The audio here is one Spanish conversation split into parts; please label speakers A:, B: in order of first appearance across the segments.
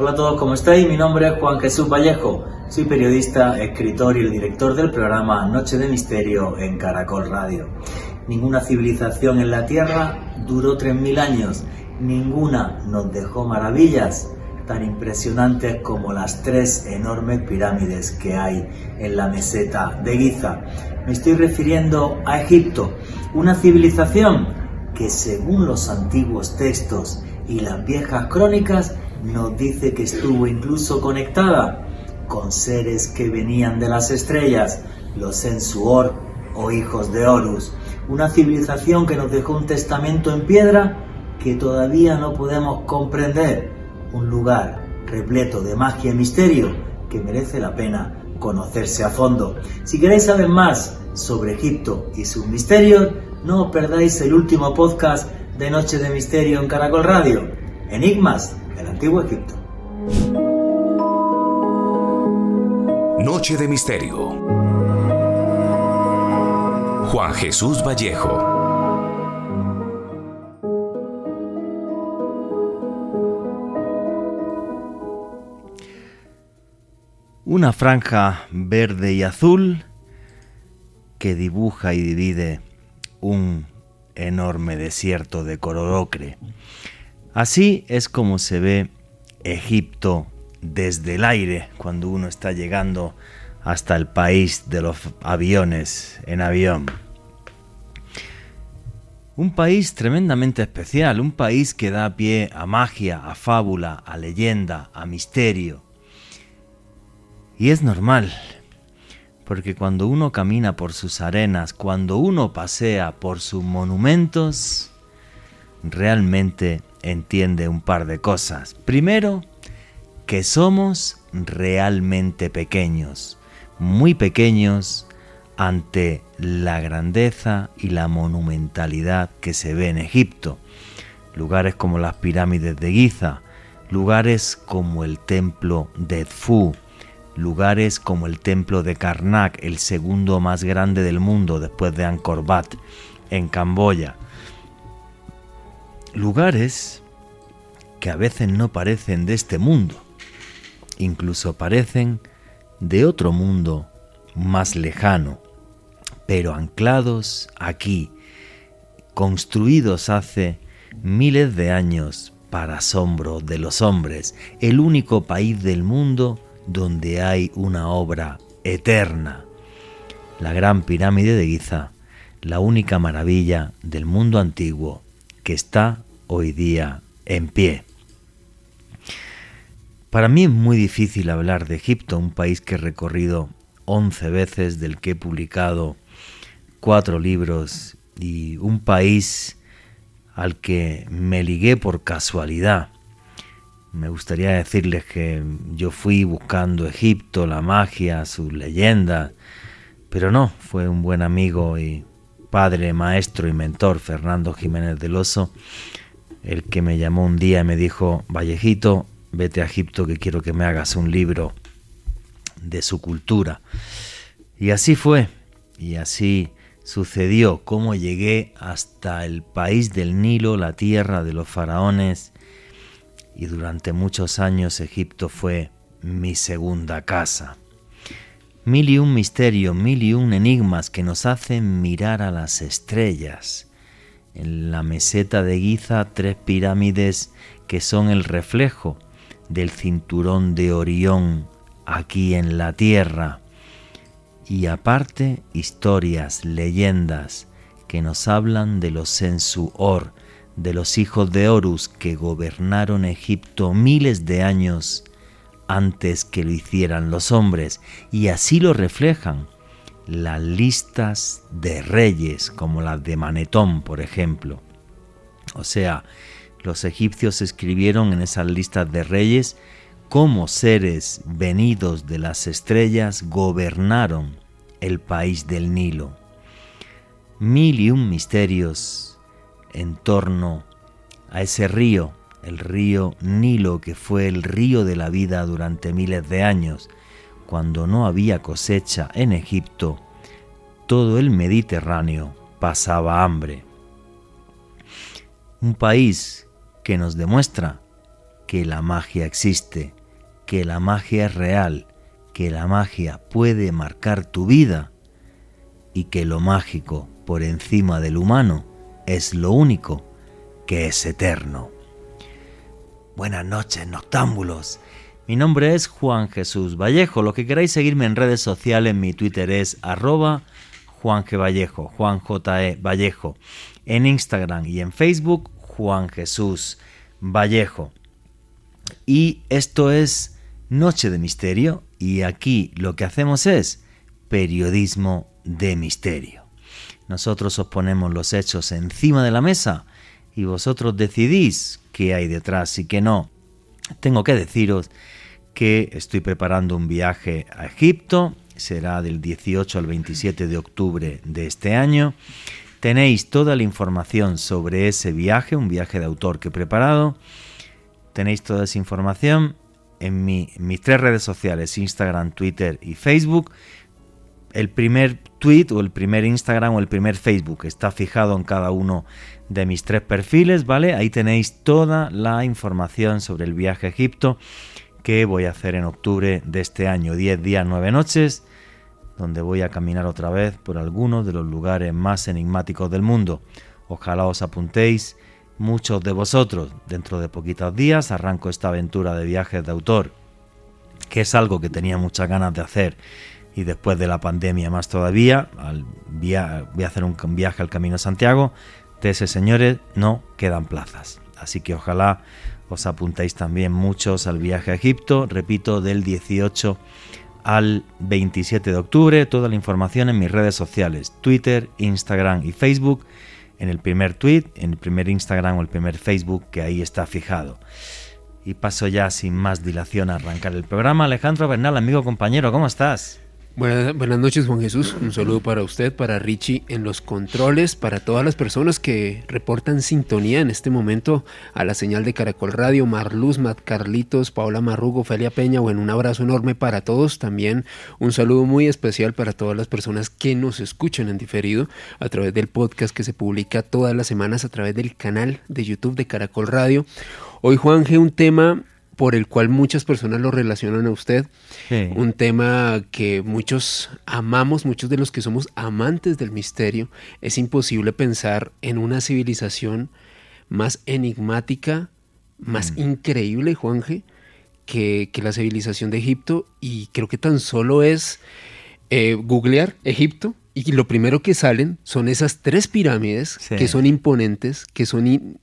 A: Hola a todos, ¿cómo estáis? Mi nombre es Juan Jesús Vallejo, soy periodista, escritor y el director del programa Noche de Misterio en Caracol Radio. Ninguna civilización en la Tierra duró 3000 años, ninguna nos dejó maravillas tan impresionantes como las 3 enormes pirámides que hay en la meseta de Giza. Me estoy refiriendo a Egipto, una civilización que según los antiguos textos y las viejas crónicas nos dice que estuvo incluso conectada con seres que venían de las estrellas, los Ensuor o hijos de Horus, una civilización que nos dejó un testamento en piedra que todavía no podemos comprender, un lugar repleto de magia y misterio que merece la pena conocerse a fondo. Si queréis saber más sobre Egipto y sus misterios, no os perdáis el último podcast de Noche de Misterio en Caracol Radio, Enigmas del Antiguo Egipto.
B: Noche de Misterio. Juan Jesús Vallejo.
C: Una franja verde y azul que dibuja y divide un enorme desierto de color ocre. Así es como se ve Egipto desde el aire cuando uno está llegando hasta el país de los aviones en avión. Un país tremendamente especial, un país que da pie a magia, a fábula, a leyenda, a misterio. Y es normal, porque cuando uno camina por sus arenas, cuando uno pasea por sus monumentos, realmente entiende un par de cosas. Primero, que somos realmente pequeños, muy pequeños ante la grandeza y la monumentalidad que se ve en Egipto. Lugares como las pirámides de Giza, lugares como el templo de Edfú, lugares como el templo de Karnak, el segundo más grande del mundo después de Angkor Wat, en Camboya. Lugares que a veces no parecen de este mundo, incluso parecen de otro mundo más lejano, pero anclados aquí, construidos hace miles de años para asombro de los hombres, el único país del mundo donde hay una obra eterna, la Gran Pirámide de Giza, la única maravilla del mundo antiguo que está hoy día en pie. Para mí es muy difícil hablar de Egipto, un país que he recorrido 11 veces, del que he publicado 4 libros, y un país al que me ligué por casualidad. Me gustaría decirles que yo fui buscando Egipto, la magia, sus leyendas, pero no, fue un buen amigo y padre, maestro y mentor, Fernando Jiménez del Oso, el que me llamó un día y me dijo: Vallejito, vete a Egipto que quiero que me hagas un libro de su cultura. Y así fue, y así sucedió, cómo llegué hasta el país del Nilo, la tierra de los faraones, y durante muchos años Egipto fue mi segunda casa. 1001 misterios, 1001 enigmas que nos hacen mirar a las estrellas. En la meseta de Giza, 3 pirámides que son el reflejo del cinturón de Orión aquí en la tierra. Y aparte, historias, leyendas que nos hablan de los Ensuor, de los hijos de Horus que gobernaron Egipto miles de años antes que lo hicieran los hombres, y así lo reflejan las listas de reyes como las de Manetón, por ejemplo. O sea, los egipcios escribieron en esas listas de reyes cómo seres venidos de las estrellas gobernaron el país del Nilo. 1001 misterios en torno a ese río, el río Nilo, que fue el río de la vida durante miles de años. Cuando no había cosecha en Egipto, todo el Mediterráneo pasaba hambre. Un país que nos demuestra que la magia existe, que la magia es real, que la magia puede marcar tu vida y que lo mágico por encima del humano es lo único que es eterno. Buenas noches, noctámbulos. Mi nombre es Juan Jesús Vallejo. Lo que queráis seguirme en redes sociales, mi Twitter es @JuanGVallejo, Juan J.E. Vallejo. En Instagram y en Facebook, Juan Jesús Vallejo. Y esto es Noche de Misterio, y aquí lo que hacemos es periodismo de misterio. Nosotros os ponemos los hechos encima de la mesa y vosotros decidís qué hay detrás y qué no. Tengo que deciros que estoy preparando un viaje a Egipto, será del 18 al 27 de octubre de este año. Tenéis toda la información sobre ese viaje, un viaje de autor que he preparado. Tenéis toda esa información en mis 3 redes sociales, Instagram, Twitter y Facebook. El primer tweet o el primer Instagram o el primer Facebook está fijado en cada uno de mis 3 perfiles, ¿vale? Ahí tenéis toda la información sobre el viaje a Egipto que voy a hacer en octubre de este año, 10 días, 9 noches, donde voy a caminar otra vez por algunos de los lugares más enigmáticos del mundo. Ojalá os apuntéis muchos de vosotros. Dentro de poquitos días arranco esta aventura de viajes de autor, que es algo que tenía muchas ganas de hacer, y después de la pandemia más todavía. Voy a hacer un viaje al Camino de Santiago. De ese, señores, no quedan plazas, así que ojalá os apuntéis también muchos al viaje a Egipto, repito, del 18 al 27 de octubre. Toda la información en mis redes sociales, Twitter, Instagram y Facebook, en el primer tweet, en el primer Instagram o el primer Facebook, que ahí está fijado. Y paso ya sin más dilación a arrancar el programa. Alejandro Bernal, amigo, compañero, ¿cómo estás?
D: Buenas noches, Juan Jesús. Un saludo para usted, para Richie en los controles, para todas las personas que reportan sintonía en este momento a la señal de Caracol Radio, Marluz, Matt Carlitos, Paola Marrugo, Ofelia Peña. Bueno, un abrazo enorme para todos. También un saludo muy especial para todas las personas que nos escuchan en diferido a través del podcast que se publica todas las semanas a través del canal de YouTube de Caracol Radio. Hoy, Juanje, un tema por el cual muchas personas lo relacionan a usted, sí. Un tema que muchos amamos, muchos de los que somos amantes del misterio. Es imposible pensar en una civilización más enigmática, más increíble, Juanje, que la civilización de Egipto, y creo que tan solo es googlear Egipto, y lo primero que salen son esas 3 pirámides, sí, que son imponentes, que son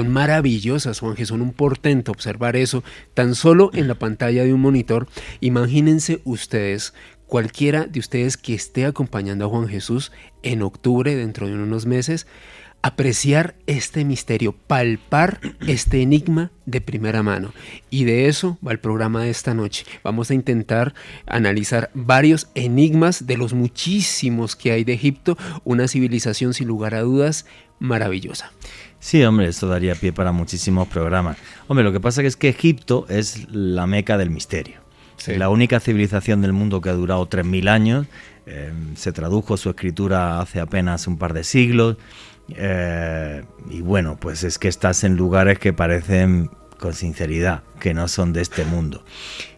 D: maravillosas, Juanje, son un portento observar eso tan solo en la pantalla de un monitor. Imagínense ustedes, cualquiera de ustedes que esté acompañando a Juan Jesús en octubre, dentro de unos meses, apreciar este misterio, palpar este enigma de primera mano. Y de eso va el programa de esta noche. Vamos a intentar analizar varios enigmas de los muchísimos que hay de Egipto, una civilización sin lugar a dudas maravillosa.
C: Sí, hombre, esto daría pie para muchísimos programas. Hombre, lo que pasa es que Egipto es la meca del misterio. Sí. La única civilización del mundo que ha durado 3000 años. Se tradujo su escritura hace apenas un par de siglos. Y bueno, pues es que estás en lugares que parecen, con sinceridad, que no son de este mundo.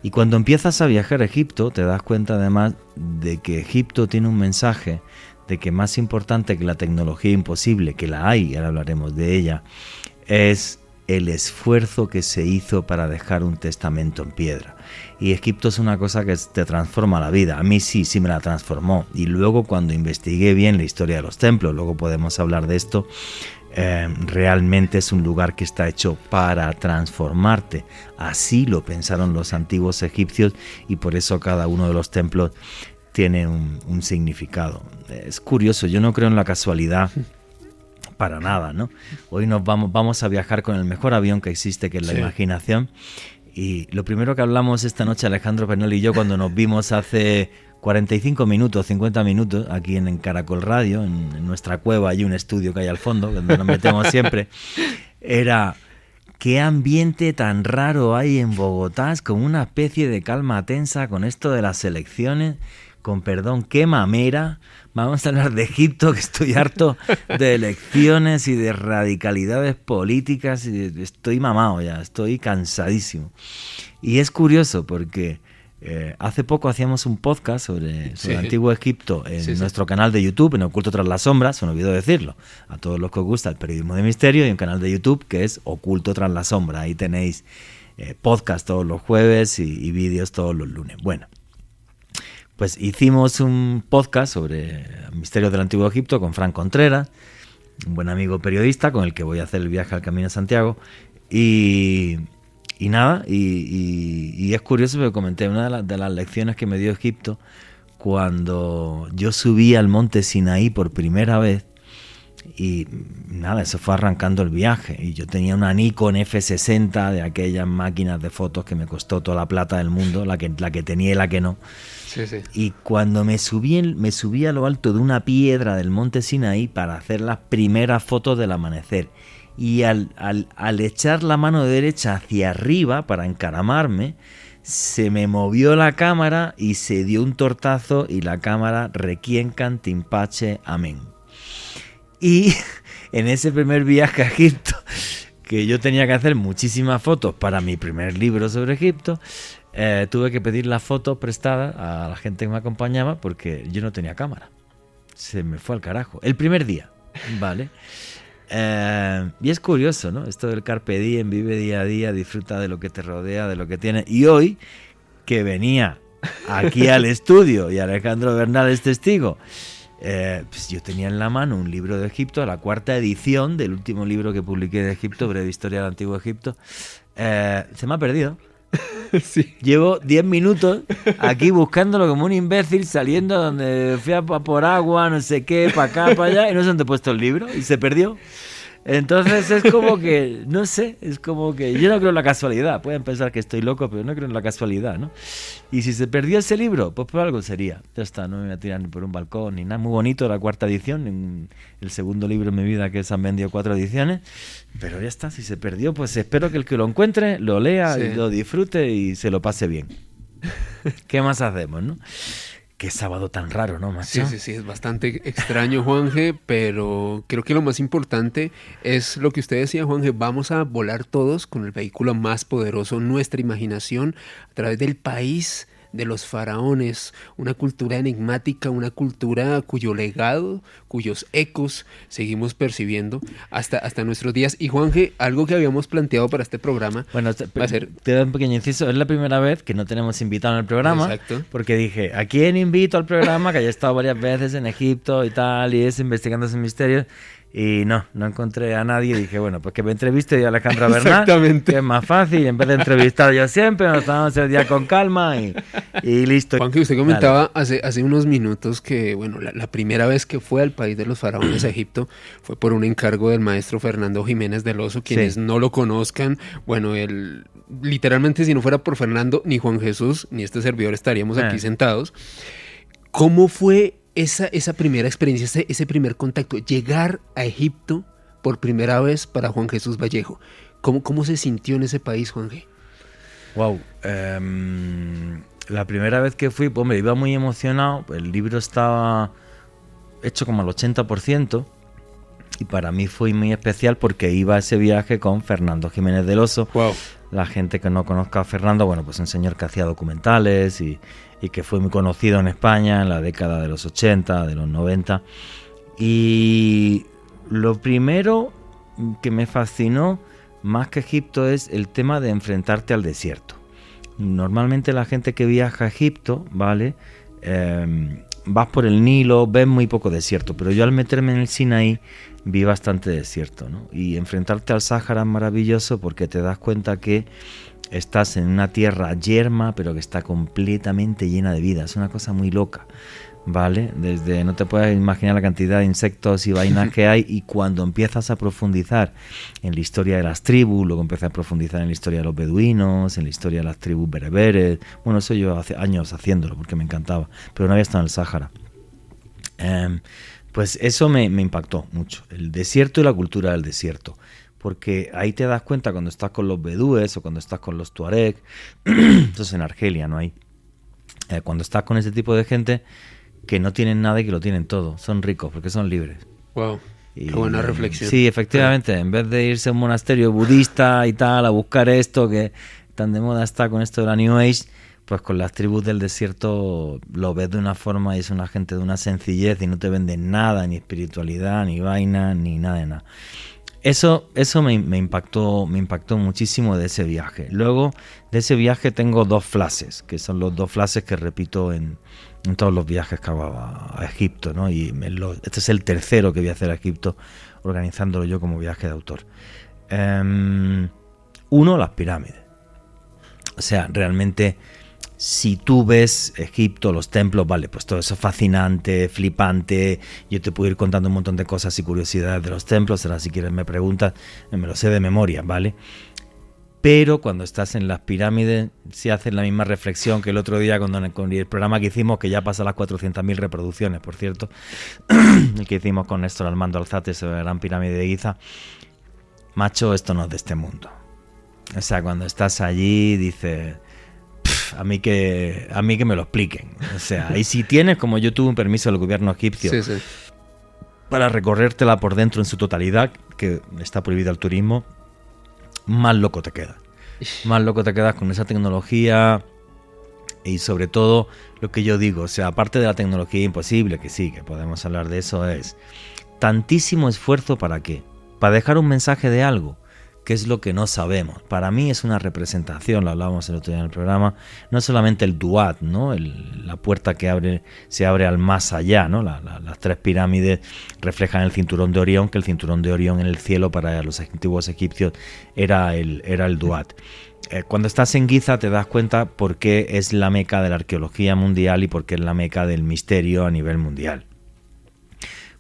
C: Y cuando empiezas a viajar a Egipto, te das cuenta además de que Egipto tiene un mensaje de que más importante que la tecnología imposible, que la hay, ahora hablaremos de ella, es el esfuerzo que se hizo para dejar un testamento en piedra. Y Egipto es una cosa que te transforma la vida. A mí sí me la transformó. Y luego, cuando investigué bien la historia de los templos, luego podemos hablar de esto, realmente es un lugar que está hecho para transformarte. Así lo pensaron los antiguos egipcios, y por eso cada uno de los templos tiene un significado. Es curioso, yo no creo en la casualidad para nada, ¿no? Hoy vamos a viajar con el mejor avión que existe, que es la imaginación. Y lo primero que hablamos esta noche, Alejandro Bernal y yo, cuando nos vimos hace 45 minutos, 50 minutos, aquí en Caracol Radio, en nuestra cueva, hay un estudio que hay al fondo, donde nos metemos siempre, era: ¿qué ambiente tan raro hay en Bogotá? Es como una especie de calma tensa con esto de las elecciones. con perdón, qué mamera. Vamos a hablar de Egipto, que estoy harto de elecciones y de radicalidades políticas. Y estoy mamado ya, estoy cansadísimo. Y es curioso porque hace poco hacíamos un podcast sobre el antiguo Egipto en nuestro canal de YouTube, en Oculto Tras las Sombras, se me olvidó decirlo. A todos los que os gusta el periodismo de misterio, y un canal de YouTube que es Oculto Tras la Sombra. Ahí tenéis podcast todos los jueves y vídeos todos los lunes. Bueno. Pues hicimos un podcast sobre misterios del Antiguo Egipto con Fran Contreras, un buen amigo periodista con el que voy a hacer el viaje al Camino de Santiago. Y nada, y es curioso porque comenté una de las lecciones que me dio Egipto cuando yo subí al monte Sinaí por primera vez. Y nada, eso fue arrancando el viaje. Y yo tenía una Nikon F60 de aquellas máquinas de fotos que me costó toda la plata del mundo, la que tenía y la que no.
D: Sí, sí.
C: Y cuando me subí a lo alto de una piedra del monte Sinaí para hacer las primeras fotos del amanecer. Y al echar la mano derecha hacia arriba para encaramarme, se me movió la cámara y se dio un tortazo y la cámara requiencan timpache amén. Y en ese primer viaje a Egipto, que yo tenía que hacer muchísimas fotos para mi primer libro sobre Egipto, tuve que pedir las fotos prestadas a la gente que me acompañaba porque yo no tenía cámara. Se me fue al carajo. El primer día, ¿vale? Y es curioso, ¿no? Esto del carpe diem, vive día a día, disfruta de lo que te rodea, de lo que tienes. Y hoy, que venía aquí al estudio, y Alejandro Bernal es testigo, pues yo tenía en la mano un libro de Egipto, la 4ª edición del último libro que publiqué de Egipto, Breve Historia del Antiguo Egipto. Se me ha perdido.
D: Sí.
C: Llevo 10 minutos aquí buscándolo como un imbécil, saliendo donde fui a por agua, no sé qué, para acá, para allá, y no sé dónde he puesto el libro, y se perdió. Entonces es como que, no sé, es como que yo no creo en la casualidad. Pueden pensar que estoy loco, pero no creo en la casualidad, ¿no? Y si se perdió ese libro, pues por algo sería. Ya está, no me voy a tirar ni por un balcón ni nada. Muy bonito la 4ª edición, el segundo libro en mi vida que se han vendido 4 ediciones. Pero ya está, si se perdió, pues espero que el que lo encuentre lo lea y lo disfrute y se lo pase bien. ¿Qué más hacemos, no? Qué sábado tan raro, ¿no, macho?
D: Sí, es bastante extraño, Juanje, pero creo que lo más importante es lo que usted decía, Juanje, vamos a volar todos con el vehículo más poderoso, nuestra imaginación, a través del país de los faraones, una cultura enigmática, una cultura cuyo legado, cuyos ecos seguimos percibiendo hasta nuestros días. Y Juanje, algo que habíamos planteado para este programa,
C: bueno,
D: va a ser...
C: Te doy un pequeño inciso, es la primera vez que no tenemos invitado en el programa.
D: Exacto.
C: Porque dije, ¿a quién invito al programa? Que haya estado varias veces en Egipto y tal, y es investigando ese misterio. Y no encontré a nadie. Dije, bueno, pues que me entreviste yo a Alejandra Bernal.
D: Exactamente.
C: Que es más fácil. En vez de entrevistar yo siempre, nos tomamos el día con calma y listo.
D: Juan, que usted comentaba hace unos minutos que, bueno, la primera vez que fue al país de los faraones a Egipto fue por un encargo del maestro Fernando Jiménez del Oso. Quienes no lo conozcan, bueno, él literalmente, si no fuera por Fernando, ni Juan Jesús, ni este servidor estaríamos aquí sentados. ¿Cómo fue esa primera experiencia, ese primer contacto, llegar a Egipto por primera vez para Juan Jesús Vallejo? ¿Cómo se sintió en ese país, Juan G?
C: Wow, la primera vez que fui, hombre, iba muy emocionado. El libro estaba hecho como al 80% y para mí fue muy especial porque iba a ese viaje con Fernando Jiménez del Oso.
D: Wow.
C: La gente que no conozca a Fernando, bueno, pues un señor que hacía documentales y que fue muy conocido en España en la década de los 80, de los 90. Y lo primero que me fascinó más que Egipto es el tema de enfrentarte al desierto. Normalmente la gente que viaja a Egipto, ¿vale? Vas por el Nilo, ves muy poco desierto, pero yo al meterme en el Sinaí vi bastante desierto, ¿no? Y enfrentarte al Sáhara es maravilloso porque te das cuenta que estás en una tierra yerma, pero que está completamente llena de vida. Es una cosa muy loca, ¿vale? Desde, no te puedes imaginar la cantidad de insectos y vainas que hay, y cuando empiezas a profundizar en la historia de las tribus, luego empiezas a profundizar en la historia de los beduinos, en la historia de las tribus bereberes. Bueno, eso yo hace años haciéndolo porque me encantaba, pero no había estado en el Sáhara. Pues eso me impactó mucho, el desierto y la cultura del desierto. Porque ahí te das cuenta cuando estás con los bedúes o cuando estás con los tuareg, entonces en Argelia, ¿no hay? cuando estás con ese tipo de gente que no tienen nada y que lo tienen todo, son ricos porque son libres.
D: Wow.
C: Y,
D: qué buena reflexión.
C: Sí, efectivamente, en vez de irse a un monasterio budista y tal, a buscar esto que tan de moda está con esto de la New Age, pues con las tribus del desierto lo ves de una forma y es una gente de una sencillez y no te venden nada, ni espiritualidad, ni vaina, ni nada de nada. Eso me impactó muchísimo de ese viaje. Luego de ese viaje tengo 2 flashes, que son los 2 flashes que repito en todos los viajes que hago a Egipto, ¿no? Y este es el tercero que voy a hacer a Egipto, organizándolo yo como viaje de autor. Uno, las pirámides. O sea, realmente, si tú ves Egipto, los templos, vale, pues todo eso es fascinante, flipante. Yo te puedo ir contando un montón de cosas y curiosidades de los templos. Ahora, si quieres me preguntas, me lo sé de memoria, ¿vale? Pero cuando estás en las pirámides, si haces la misma reflexión que el otro día con el programa que hicimos, que ya pasa las 400.000 reproducciones, por cierto, el que hicimos con Néstor Armando Alzate sobre la Gran Pirámide de Giza. Macho, esto no es de este mundo. O sea, cuando estás allí, dices, a mí que me lo expliquen. O sea, y si tienes, como yo tuve un permiso del gobierno egipcio, sí, para recorrértela por dentro en su totalidad, que está prohibido el turismo, más loco te quedas. Más loco te quedas con esa tecnología y sobre todo lo que yo digo, o sea, aparte de la tecnología imposible, que sí, que podemos hablar de eso, es tantísimo esfuerzo ¿para qué? Para dejar un mensaje de algo, que es lo que no sabemos. Para mí es una representación, lo hablábamos el otro día en el programa, no solamente el duat, ¿no? La puerta que se abre al más allá, ¿no? Las 3 pirámides reflejan el cinturón de Orión, que el cinturón de Orión en el cielo para los antiguos egipcios era el duat. Cuando estás en Giza te das cuenta por qué es la meca de la arqueología mundial y por qué es la meca del misterio a nivel mundial.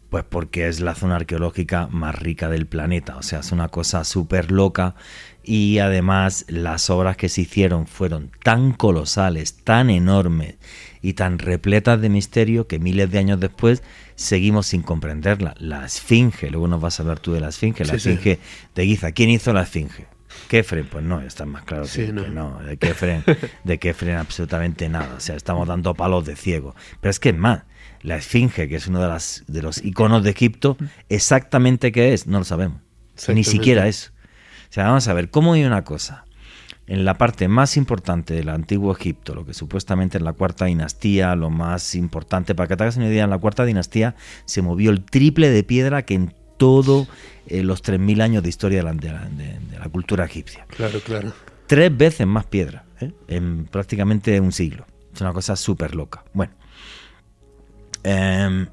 C: Pues porque es la zona arqueológica más rica del planeta, o sea, es una cosa súper loca y además las obras que se hicieron fueron tan colosales, tan enormes y tan repletas de misterio que miles de años después seguimos sin comprenderla. La Esfinge, luego nos vas a hablar tú de la Esfinge, la Esfinge de Giza. ¿Quién hizo la Esfinge? ¿Kefren? Pues no, está más claro que no. De Kefren absolutamente nada, o sea, estamos dando palos de ciego. Pero es que es más, la Esfinge, que es uno de los iconos de Egipto, exactamente qué es, no lo sabemos. Ni siquiera eso. O sea, vamos a ver, ¿cómo hay una cosa? En la parte más importante del antiguo Egipto, lo que supuestamente es la 4ª dinastía, lo más importante, para que te hagas una idea, en la 4ª dinastía se movió el triple de piedra que en todos los 3.000 años de historia de la cultura egipcia.
D: Claro, claro.
C: 3 veces más piedra, en prácticamente un siglo. Es una cosa súper loca. Bueno.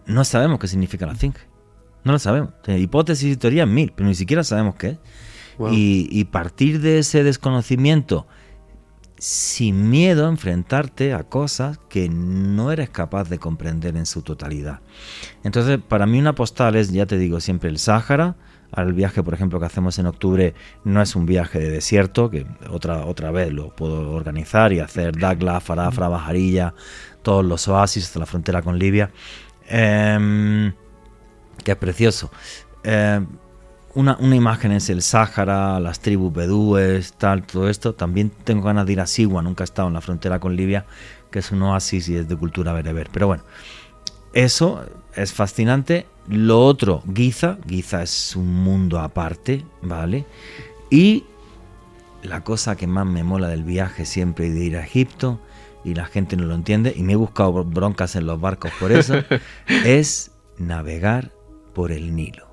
C: No sabemos qué significa la Esfinge. No lo sabemos. Hipótesis y teorías 1000, pero ni siquiera sabemos qué es. Wow. Y partir de ese desconocimiento, sin miedo a enfrentarte a cosas que no eres capaz de comprender en su totalidad. Entonces, para mí una postal es, ya te digo, siempre el Sáhara. Al viaje, por ejemplo, que hacemos en octubre no es un viaje de desierto, que otra vez lo puedo organizar y hacer Dakhla, Farafra, Bajarilla, todos los oasis hasta la frontera con Libia, que es precioso. Una imagen es el Sáhara, las tribus bedúes, tal, todo esto. También tengo ganas de ir a Siwa, nunca he estado en la frontera con Libia, que es un oasis y es de cultura bereber. Pero bueno, eso es fascinante. Lo otro, Giza es un mundo aparte, ¿vale? Y la cosa que más me mola del viaje siempre y de ir a Egipto, y la gente no lo entiende, y me he buscado broncas en los barcos por eso, es navegar por el Nilo.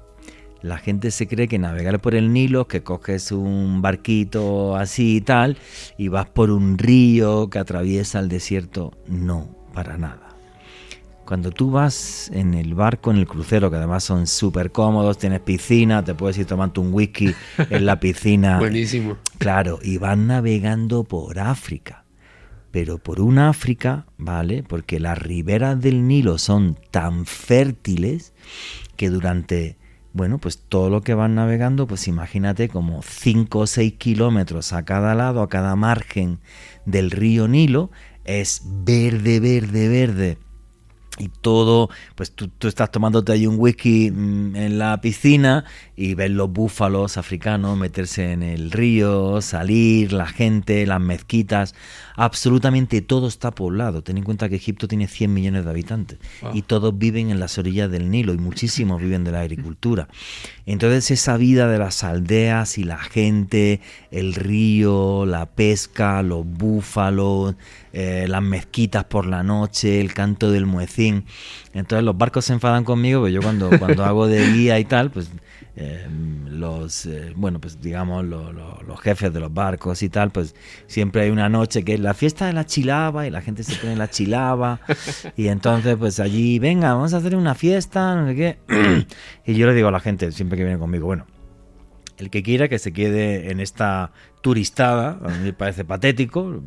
C: La gente se cree que navegar por el Nilo es que coges un barquito así y tal, y vas por un río que atraviesa el desierto. No, para nada. Cuando tú vas en el barco, en el crucero, que además son súper cómodos, tienes piscina, te puedes ir tomando un whisky en la piscina.
D: Buenísimo.
C: Claro, y van navegando por África. Pero por un África, ¿vale? Porque las riberas del Nilo son tan fértiles que durante, bueno, pues todo lo que van navegando, pues imagínate como 5 o 6 kilómetros a cada lado, a cada margen del río Nilo, es verde, verde, verde. y todo, pues tú estás tomándote ahí un whisky en la piscina y ves los búfalos africanos meterse en el río, salir, la gente, las mezquitas, absolutamente todo está poblado. Ten en cuenta que Egipto tiene 100 millones de habitantes y todos viven en las orillas del Nilo y muchísimos viven de la agricultura. Entonces esa vida de las aldeas y la gente, el río, la pesca, los búfalos, las mezquitas por la noche, el canto del muecín. Entonces los barcos se enfadan conmigo, pues yo cuando hago de guía y tal, pues pues digamos los jefes de los barcos y tal, pues siempre hay una noche que es la fiesta de la chilaba y la gente se pone la chilaba y entonces pues allí, venga, vamos a hacer una fiesta, no sé qué. Y yo le digo a la gente siempre que viene conmigo, bueno, el que quiera que se quede en esta turistada, a mí me parece patético.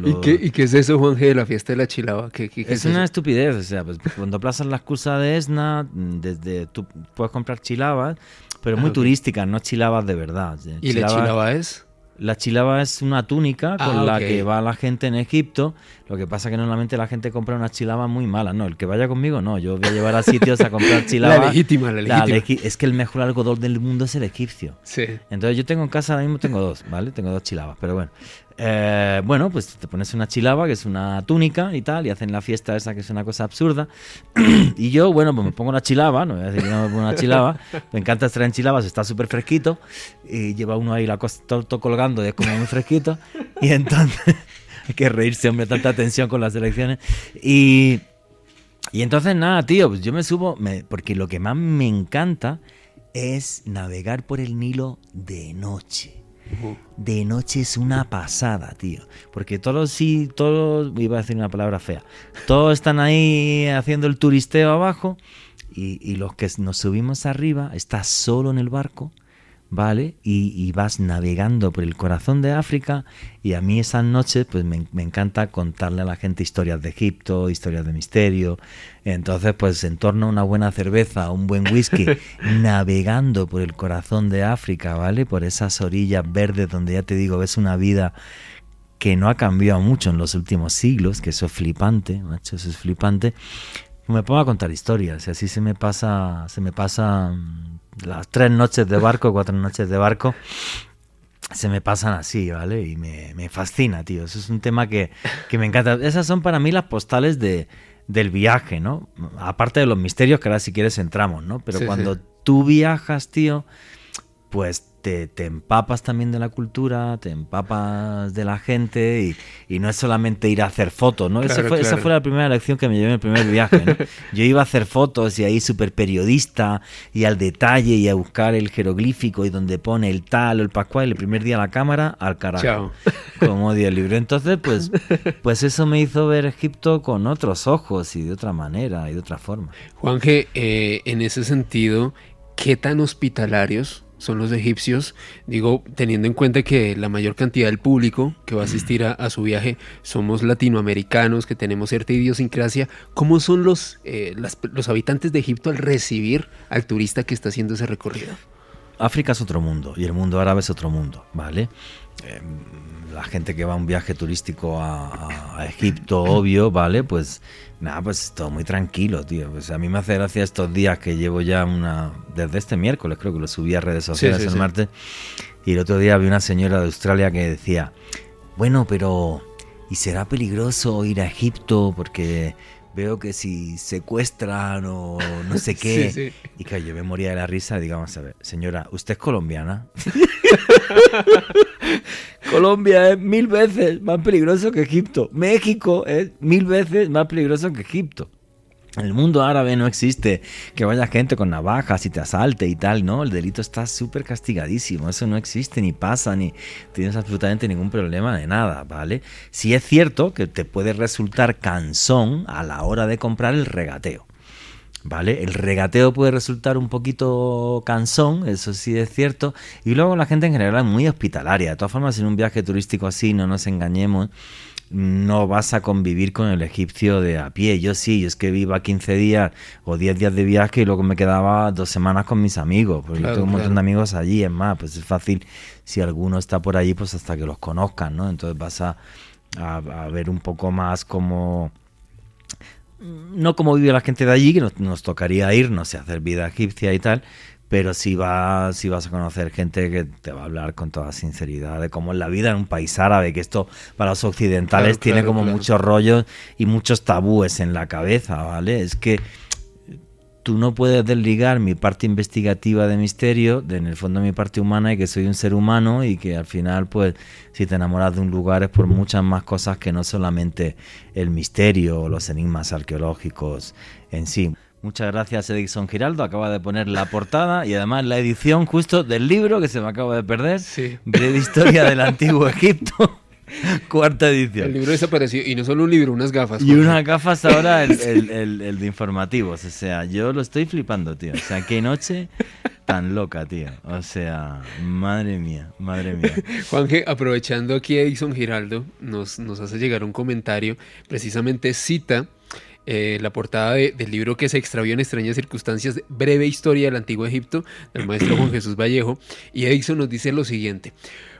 D: ¿Y qué es eso, Juan G, de la fiesta de la chilaba? ¿Qué
C: es una estupidez, o sea, pues cuando plazas la excusa de Esna, tú puedes comprar chilabas, pero muy turísticas, no chilabas de verdad.
D: ¿Y la chilaba es?
C: La chilaba es una túnica con la que va la gente en Egipto. Lo que pasa es que normalmente la gente compra una chilaba muy mala. No, el que vaya conmigo, no. Yo voy a llevar a sitios a comprar chilaba.
D: La legítima.
C: Es que el mejor algodón del mundo es el egipcio.
D: Sí.
C: Entonces yo tengo en casa, ahora mismo tengo dos, ¿vale? Tengo dos chilabas, pero bueno. Pues te pones una chilaba, que es una túnica y tal, y hacen la fiesta esa, que es una cosa absurda. Y yo, bueno, pues me pongo una chilaba, no voy a decir que no me pongo una chilaba. Me encanta estar en chilabas, está súper fresquito. Y lleva uno ahí la cosa todo colgando, y es como muy fresquito. Y entonces... Hay que reírse, hombre, tanta tensión con las elecciones. Y entonces nada, tío, pues yo me subo, porque lo que más me encanta es navegar por el Nilo de noche. De noche es una pasada, tío. Porque todos, iba a decir una palabra fea, todos están ahí haciendo el turisteo abajo y los que nos subimos arriba, estás solo en el barco, ¿vale? Y vas navegando por el corazón de África y a mí esas noches pues me encanta contarle a la gente historias de Egipto, historias de misterio. Entonces pues en torno a una buena cerveza, un buen whisky, navegando por el corazón de África, ¿vale? Por esas orillas verdes donde ya te digo, ves una vida que no ha cambiado mucho en los últimos siglos, que eso es flipante, macho, eso es flipante. Me pongo a contar historias y así se me pasa las 3 noches de barco, 4 noches de barco, se me pasan así, ¿vale? Y me fascina, tío. Eso es un tema que me encanta. Esas son para mí las postales del viaje, ¿no? Aparte de los misterios que ahora si quieres entramos, ¿no? Pero cuando tú viajas, tío, pues te empapas también de la cultura, te empapas de la gente y no es solamente ir a hacer fotos, ¿no?
D: Claro,
C: Esa fue la primera lección que me llevé en el primer viaje, ¿no? Yo iba a hacer fotos y ahí súper periodista y al detalle y a buscar el jeroglífico y donde pone el tal o el pascual, el primer día la cámara, al carajo.
D: Chao.
C: Como odio el libro. Entonces, pues eso me hizo ver Egipto con otros ojos y de otra manera y de otra forma.
D: Juan G, en ese sentido, ¿qué tan hospitalarios son los egipcios? Digo, teniendo en cuenta que la mayor cantidad del público que va a asistir a su viaje somos latinoamericanos, que tenemos cierta idiosincrasia. ¿Cómo son los habitantes de Egipto al recibir al turista que está haciendo ese recorrido?
C: África es otro mundo y el mundo árabe es otro mundo, ¿vale? La gente que va a un viaje turístico a Egipto, obvio, ¿vale? Pues nada, pues todo muy tranquilo, tío. Pues a mí me hace gracia estos días que llevo ya desde este miércoles, creo que lo subí a redes sociales el martes, y el otro día vi una señora de Australia que decía, bueno, pero ¿y será peligroso ir a Egipto? Porque veo que si secuestran o no sé qué.
D: Sí.
C: Y que yo me moría de la risa y digo, vamos a ver, señora, ¿usted es colombiana? Colombia es 1000 veces más peligroso que Egipto. México es 1000 veces más peligroso que Egipto. En el mundo árabe no existe que vaya gente con navajas y te asalte y tal, ¿no? El delito está súper castigadísimo, eso no existe ni pasa, ni tienes absolutamente ningún problema de nada, ¿vale? Sí es cierto que te puede resultar cansón a la hora de comprar el regateo, ¿vale? El regateo puede resultar un poquito cansón, eso sí es cierto, y luego la gente en general es muy hospitalaria. De todas formas, en un viaje turístico así, no nos engañemos, no vas a convivir con el egipcio de a pie. Yo es que iba 15 días o 10 días de viaje y luego me quedaba 2 semanas con mis amigos, porque yo tengo un montón de amigos allí. Es más, pues es fácil, si alguno está por allí, pues hasta que los conozcan, ¿no? Entonces vas a ver un poco más como no como vive la gente de allí, que nos tocaría ir, no sé, hacer vida egipcia y tal, pero sí vas a conocer gente que te va a hablar con toda sinceridad de cómo es la vida en un país árabe, que esto para los occidentales tiene como muchos rollos y muchos tabúes en la cabeza, ¿vale? Es que tú no puedes desligar mi parte investigativa de misterio de, en el fondo, mi parte humana, y que soy un ser humano y que al final, pues, si te enamoras de un lugar es por muchas más cosas que no solamente el misterio o los enigmas arqueológicos en sí. Muchas gracias, Edison Giraldo. Acaba de poner la portada y además la edición justo del libro que se me acaba de perder.
D: Sí.
C: Breve historia del Antiguo Egipto. Cuarta edición.
D: El libro desapareció, y no solo un libro, unas gafas.
C: Y unas gafas ahora, el de informativos. O sea, yo lo estoy flipando, tío. O sea, qué noche tan loca, tío. O sea, madre mía, madre mía.
D: Juanje, aprovechando aquí a Edison Giraldo, nos hace llegar un comentario, precisamente cita la portada del libro que se extravió en extrañas circunstancias, Breve Historia del Antiguo Egipto, del maestro Juan Jesús Vallejo, y Edison nos dice lo siguiente: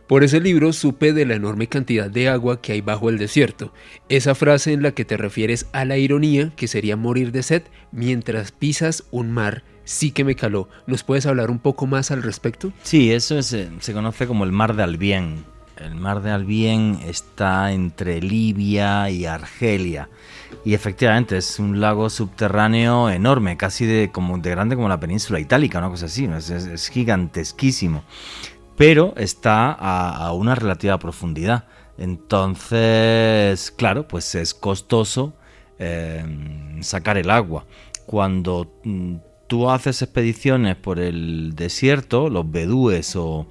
D: por ese libro supe de la enorme cantidad de agua que hay bajo el desierto. Esa frase en la que te refieres a la ironía, que sería morir de sed mientras pisas un mar, sí que me caló. ¿Nos puedes hablar un poco más al respecto?
C: Sí, eso se conoce como el Mar de Albién. El Mar de Albién está entre Libia y Argelia. Y efectivamente es un lago subterráneo enorme, casi de grande como la península itálica, una cosa así. Es gigantesquísimo. Pero está a una relativa profundidad. Entonces, claro, pues es costoso sacar el agua. Cuando tú haces expediciones por el desierto, los bedúes o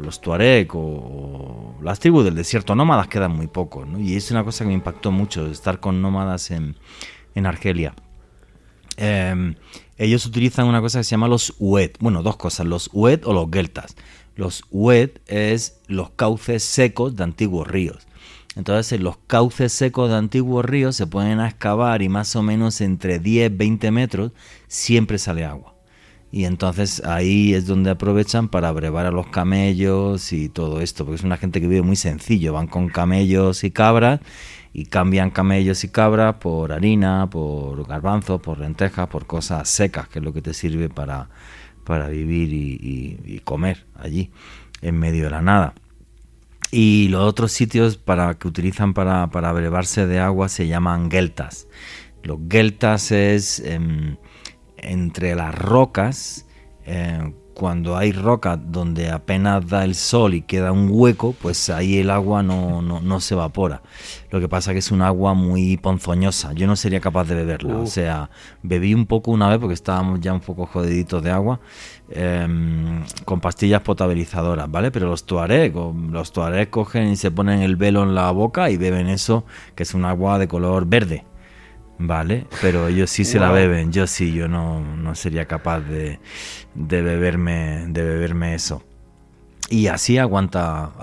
C: los tuareg o las tribus del desierto nómadas quedan muy pocos, ¿no? Y es una cosa que me impactó mucho, estar con nómadas en Argelia. Ellos utilizan una cosa que se llama los ued. Bueno, dos cosas, los ued o los geltas. Los ued es los cauces secos de antiguos ríos. Entonces, en los cauces secos de antiguos ríos se pueden excavar y más o menos entre 10-20 metros siempre sale agua. Y entonces ahí es donde aprovechan para brevar a los camellos y todo esto, porque es una gente que vive muy sencillo, van con camellos y cabras y cambian camellos y cabras por harina, por garbanzos, por lentejas, por cosas secas, que es lo que te sirve para vivir y comer allí, en medio de la nada. Y los otros sitios que utilizan para brevarse de agua se llaman geltas. Los geltas es entre las rocas, cuando hay rocas donde apenas da el sol y queda un hueco, pues ahí el agua no se evapora. Lo que pasa es que es un agua muy ponzoñosa, yo no sería capaz de beberla. O sea, bebí un poco una vez porque estábamos ya un poco jodiditos de agua, con pastillas potabilizadoras, ¿vale? Pero los tuareg cogen y se ponen el velo en la boca y beben eso, que es un agua de color verde, ¿vale? Pero ellos sí se la beben, yo no sería capaz de beberme eso. Y así aguanta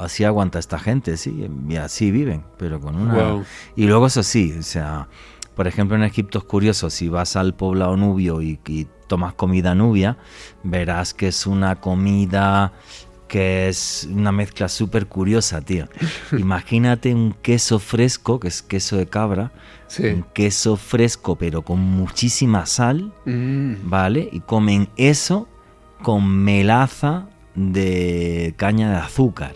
C: esta gente, sí, y así viven, pero con una... Wow. Y luego eso sí, o sea, por ejemplo en Egipto es curioso, si vas al poblado nubio y tomas comida nubia, verás que es una comida que es una mezcla súper curiosa, tío. Imagínate un queso fresco, que es queso de cabra, sí. Un queso fresco pero con muchísima sal, ¿vale? Y comen eso con melaza de caña de azúcar.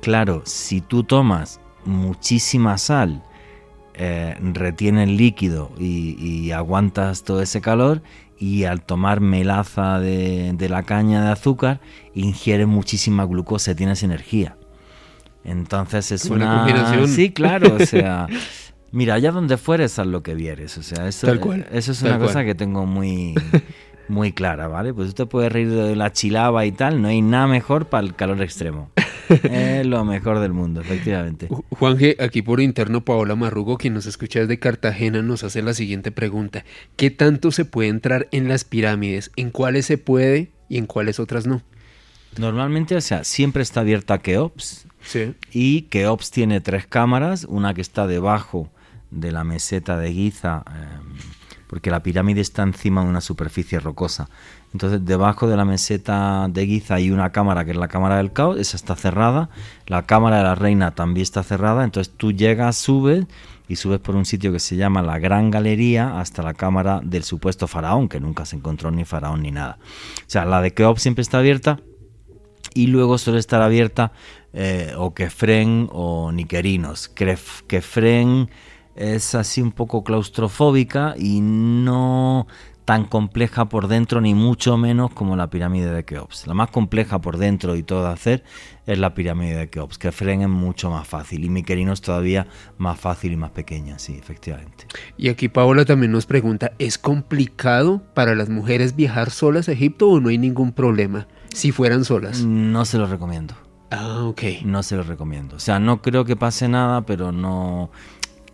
C: Claro, si tú tomas muchísima sal, retienes líquido y aguantas todo ese calor, y al tomar melaza de la caña de azúcar ingieres muchísima glucosa y tienes energía. Entonces es una
D: combinación.
C: Sí, claro, o sea, mira, allá donde fueres haz lo que vieres, o sea, eso es una cosa que tengo muy clara, ¿vale? Pues usted puede reír de la chilaba y tal, no hay nada mejor para el calor extremo. Es lo mejor del mundo, efectivamente.
D: Juanje, aquí por interno, Paola Marrugo, quien nos escucha desde Cartagena, nos hace la siguiente pregunta: ¿qué tanto se puede entrar en las pirámides? ¿En cuáles se puede y en cuáles otras no?
C: Normalmente, o sea, siempre está abierta Keops.
D: Sí.
C: Y Keops tiene 3 cámaras, una que está debajo de la meseta de Giza, porque la pirámide está encima de una superficie rocosa. Entonces, debajo de la meseta de Giza hay una cámara, que es la cámara del caos, esa está cerrada. La cámara de la reina también está cerrada. Entonces, tú llegas, subes y subes por un sitio que se llama la Gran Galería hasta la cámara del supuesto faraón, que nunca se encontró ni faraón ni nada. O sea, la de Keops siempre está abierta y luego suele estar abierta o Kefren o Niquerinos. Kefren es así un poco claustrofóbica y no tan compleja por dentro, ni mucho menos como la pirámide de Keops. La más compleja por dentro y todo de hacer es la pirámide de Keops. Kefren es mucho más fácil y Niquerinos todavía más fácil y más pequeña, sí, efectivamente.
D: Y aquí Paola también nos pregunta, ¿es complicado para las mujeres viajar solas a Egipto o no hay ningún problema si fueran solas?
C: No se lo recomiendo.
D: Ah, ok.
C: No se lo recomiendo. O sea, no creo que pase nada, pero no...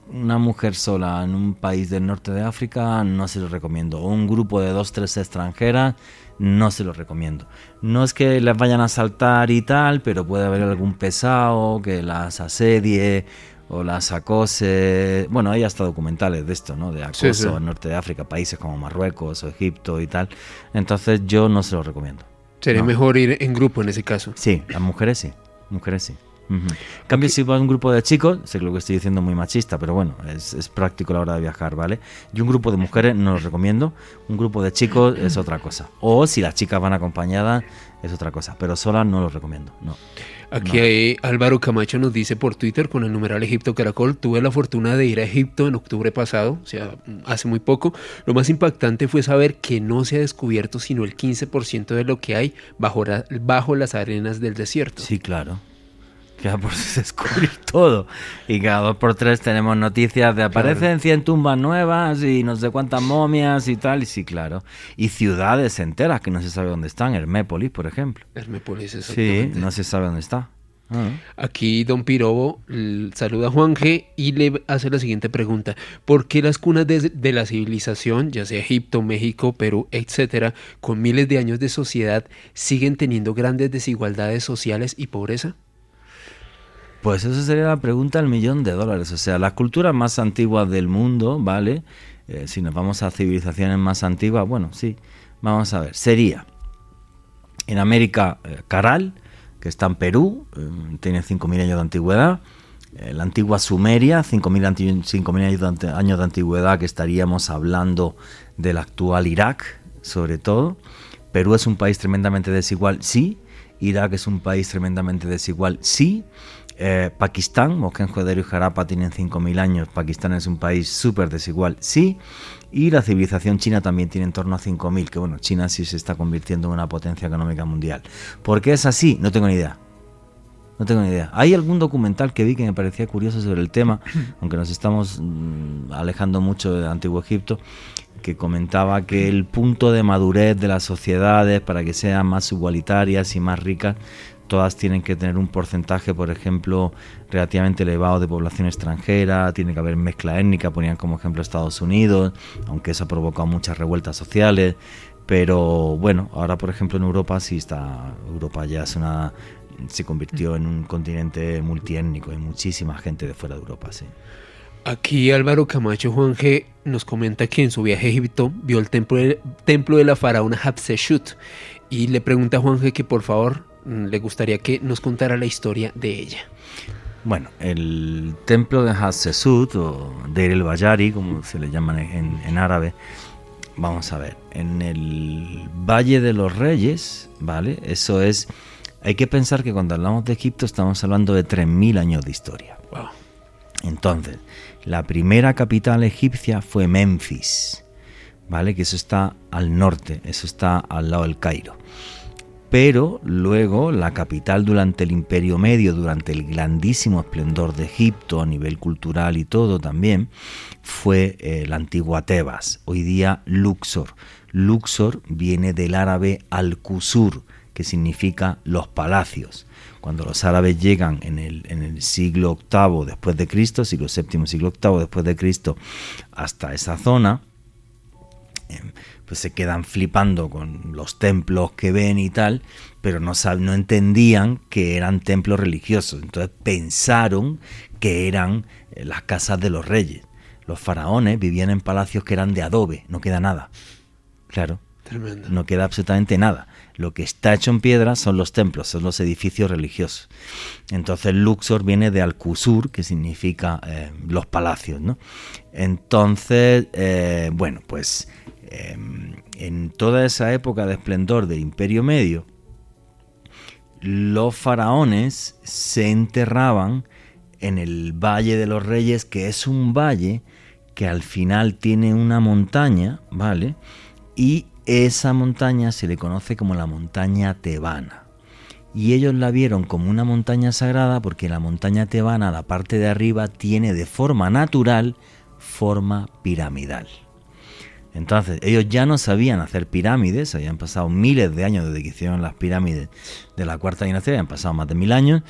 C: Una mujer sola en un país del norte de África no se lo recomiendo. O un grupo de 2-3 extranjeras no se lo recomiendo. No es que les vayan a asaltar y tal, pero puede haber algún pesado que las asedie o las acose. Bueno, hay hasta documentales de esto, ¿no? De acoso
D: Sí.
C: en norte de África, países como Marruecos o Egipto y tal. Entonces yo no se lo recomiendo.
D: Sería
C: No.
D: mejor ir en grupo en ese caso.
C: Sí, las mujeres sí. Mujeres sí. En cambio, si vas a un grupo de chicos, sé que lo que estoy diciendo es muy machista, pero bueno, es práctico a la hora de viajar, ¿vale? Y un grupo de mujeres no lo recomiendo, un grupo de chicos es otra cosa. O si las chicas van acompañadas, es otra cosa, pero solas no lo recomiendo, no.
D: Aquí Álvaro Camacho nos dice por Twitter con el numeral Egipto Caracol: tuve la fortuna de ir a Egipto en octubre pasado, o sea, hace muy poco. Lo más impactante fue saber que no se ha descubierto sino el 15% de lo que hay bajo las arenas del desierto.
C: Sí, claro. Queda por descubrir todo. Y cada 2x3 tenemos noticias de aparecen 100 tumbas nuevas y no sé cuántas momias y tal. Y sí, claro. Y ciudades enteras que no se sabe dónde están. Hermépolis, por ejemplo.
D: Hermépolis,
C: Sí,
D: exactamente.
C: no se sabe dónde está.
D: Aquí Don Pirobo saluda a Juan G y le hace la siguiente pregunta: ¿por qué las cunas de la civilización, ya sea Egipto, México, Perú, etcétera, con miles de años de sociedad, siguen teniendo grandes desigualdades sociales y pobreza?
C: Pues eso sería la pregunta del $1.000.000. O sea, las culturas más antiguas del mundo, ¿vale? Si nos vamos a civilizaciones más antiguas, bueno, sí, vamos a ver. Sería en América Caral, que está en Perú, tiene 5.000 años de antigüedad. La antigua Sumeria, 5.000 años de antigüedad, que estaríamos hablando del actual Irak, sobre todo. Perú es un país tremendamente desigual, sí. Irak es un país tremendamente desigual, sí. Pakistán, Mohenjo-Daro y Harappa tienen 5.000 años. Pakistán es un país súper desigual, sí. Y la civilización china también tiene en torno a 5.000, que bueno, China sí se está convirtiendo en una potencia económica mundial. ¿Por qué es así? No tengo ni idea. No tengo ni idea. Hay algún documental que vi que me parecía curioso sobre el tema, aunque nos estamos alejando mucho del Antiguo Egipto, que comentaba que el punto de madurez de las sociedades para que sean más igualitarias y más ricas, todas tienen que tener un porcentaje, por ejemplo, relativamente elevado de población extranjera, tiene que haber mezcla étnica, ponían como ejemplo Estados Unidos, aunque eso ha provocado muchas revueltas sociales, pero bueno, ahora por ejemplo en Europa sí está, Europa ya se convirtió en un continente multiétnico, hay muchísima gente de fuera de Europa, sí.
D: Aquí Álvaro Camacho Juan G nos comenta que en su viaje a Egipto vio el templo de la faraona Hatshepsut y le pregunta a Juan G que por favor le gustaría que nos contara la historia de ella.
C: Bueno, el templo de Hatshepsut o Deir el-Bayari, como se le llama en árabe, vamos a ver, en el Valle de los Reyes, ¿vale? Eso es, hay que pensar que cuando hablamos de Egipto estamos hablando de 3.000 años de historia.
D: Wow.
C: Entonces, la primera capital egipcia fue Memphis, ¿vale? Que eso está al norte, eso está al lado del Cairo. Pero luego la capital durante el Imperio Medio, durante el grandísimo esplendor de Egipto a nivel cultural y todo también, fue la antigua Tebas, hoy día Luxor. Luxor viene del árabe al-Qusur, que significa los palacios. Cuando los árabes llegan en el siglo VIII después de Cristo, siglo VII, siglo VIII después de Cristo, hasta esa zona, pues se quedan flipando con los templos que ven y tal, pero no entendían que eran templos religiosos. Entonces pensaron que eran las casas de los reyes. Los faraones vivían en palacios que eran de adobe, no queda nada. Claro.
D: Tremendo.
C: No queda absolutamente nada. Lo que está hecho en piedra son los templos, son los edificios religiosos. Entonces Luxor viene de Al-Qusur, que significa los palacios, ¿no? Entonces, bueno, pues en toda esa época de esplendor del Imperio Medio, los faraones se enterraban en el Valle de los Reyes, que es un valle que al final tiene una montaña, ¿vale? Y esa montaña se le conoce como la montaña tebana. Y ellos la vieron como una montaña sagrada porque la montaña tebana, la parte de arriba, tiene de forma natural forma piramidal. Entonces, ellos ya no sabían hacer pirámides, habían pasado miles de años desde que hicieron las pirámides de la cuarta dinastía, habían pasado más de 1000 años,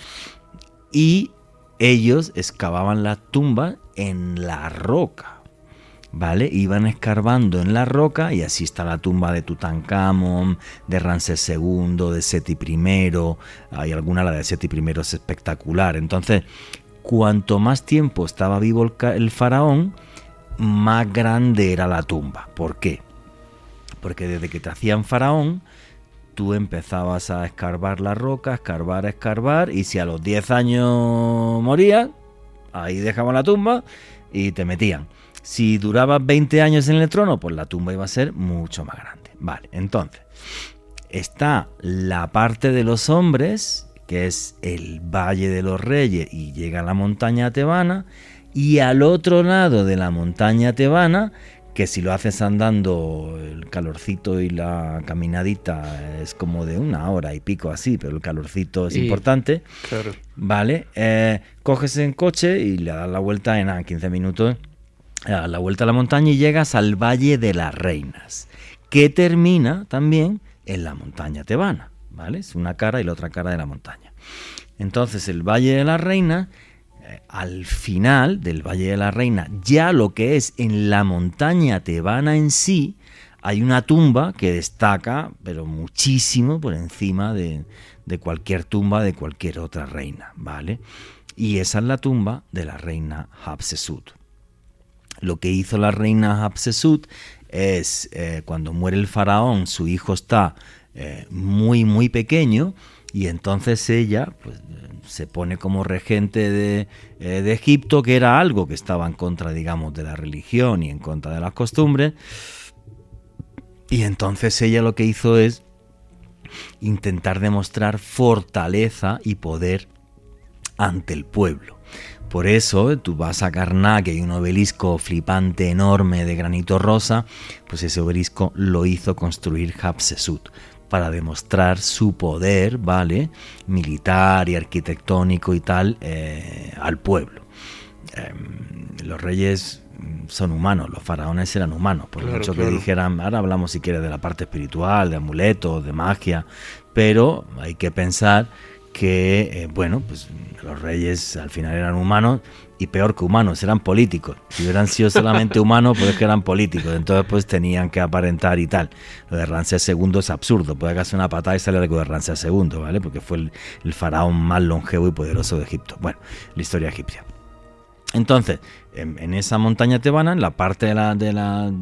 C: y ellos excavaban las tumbas en la roca, ¿vale? Iban escarbando en la roca y así está la tumba de Tutankamón, de Ramsés II, de Seti I, hay alguna, la de Seti I es espectacular. Entonces, cuanto más tiempo estaba vivo el faraón, más grande era la tumba. ¿Por qué? Porque desde que te hacían faraón, tú empezabas a escarbar la roca, escarbar, y si a los 10 años morías, ahí dejaban la tumba y te metían. Si durabas 20 años en el trono, pues la tumba iba a ser mucho más grande. Vale, entonces, está la parte de los hombres, que es el Valle de los Reyes, y llega a la montaña tebana, y al otro lado de la montaña tebana, que si lo haces andando, el calorcito y la caminadita es como de 1 hora y pico así, pero el calorcito es importante.
D: Claro.
C: Vale, coges en coche y le das la vuelta en 15 minutos, a la vuelta a la montaña, y llegas al Valle de las Reinas, que termina también en la montaña tebana, ¿vale? Es una cara y la otra cara de la montaña. Entonces el Valle de las Reinas, al final del Valle de la Reina, ya lo que es en la montaña tebana en sí, hay una tumba que destaca, pero muchísimo por encima de cualquier tumba de cualquier otra reina, ¿vale? Y esa es la tumba de la reina Hatshepsut. Lo que hizo la reina Hatshepsut es, cuando muere el faraón, su hijo está muy, muy pequeño, y entonces ella, pues, se pone como regente de Egipto, que era algo que estaba en contra, digamos, de la religión y en contra de las costumbres. Y entonces ella lo que hizo es intentar demostrar fortaleza y poder ante el pueblo. Por eso tú vas a Karnak, que hay un obelisco flipante enorme de granito rosa, pues ese obelisco lo hizo construir Hatshepsut, para demostrar su poder, ¿vale?, militar y arquitectónico y tal, al pueblo. Los reyes son humanos, los faraones eran humanos, por mucho que dijeran, ahora hablamos si quieres de la parte espiritual, de amuletos, de magia, pero hay que pensar que, bueno, pues los reyes al final eran humanos, y peor que humanos, eran políticos. Si hubieran sido solamente humanos, pues es que eran políticos, entonces pues tenían que aparentar y tal. Lo de Ramsés II es absurdo, puede que hace una patada y sale algo de Ramsés II, ¿vale? Porque fue el faraón más longevo y poderoso de Egipto. Bueno, la historia egipcia. Entonces, en esa montaña tebana, en la parte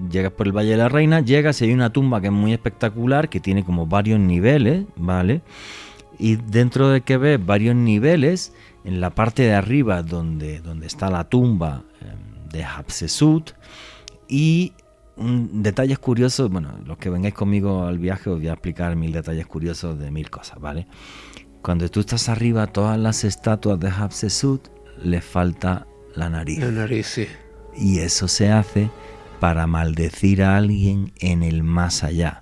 C: llegas por el Valle de la Reina, llegas y hay una tumba que es muy espectacular, que tiene como varios niveles, ¿vale? Y dentro de que ves varios niveles, en la parte de arriba donde está la tumba de Hatshepsut, y detalles curiosos, bueno, los que vengáis conmigo al viaje os voy a explicar 1000 detalles curiosos de 1000 cosas, ¿vale? Cuando tú estás arriba, todas las estatuas de Hatshepsut les falta la nariz.
D: La nariz, sí.
C: Y eso se hace para maldecir a alguien en el más allá.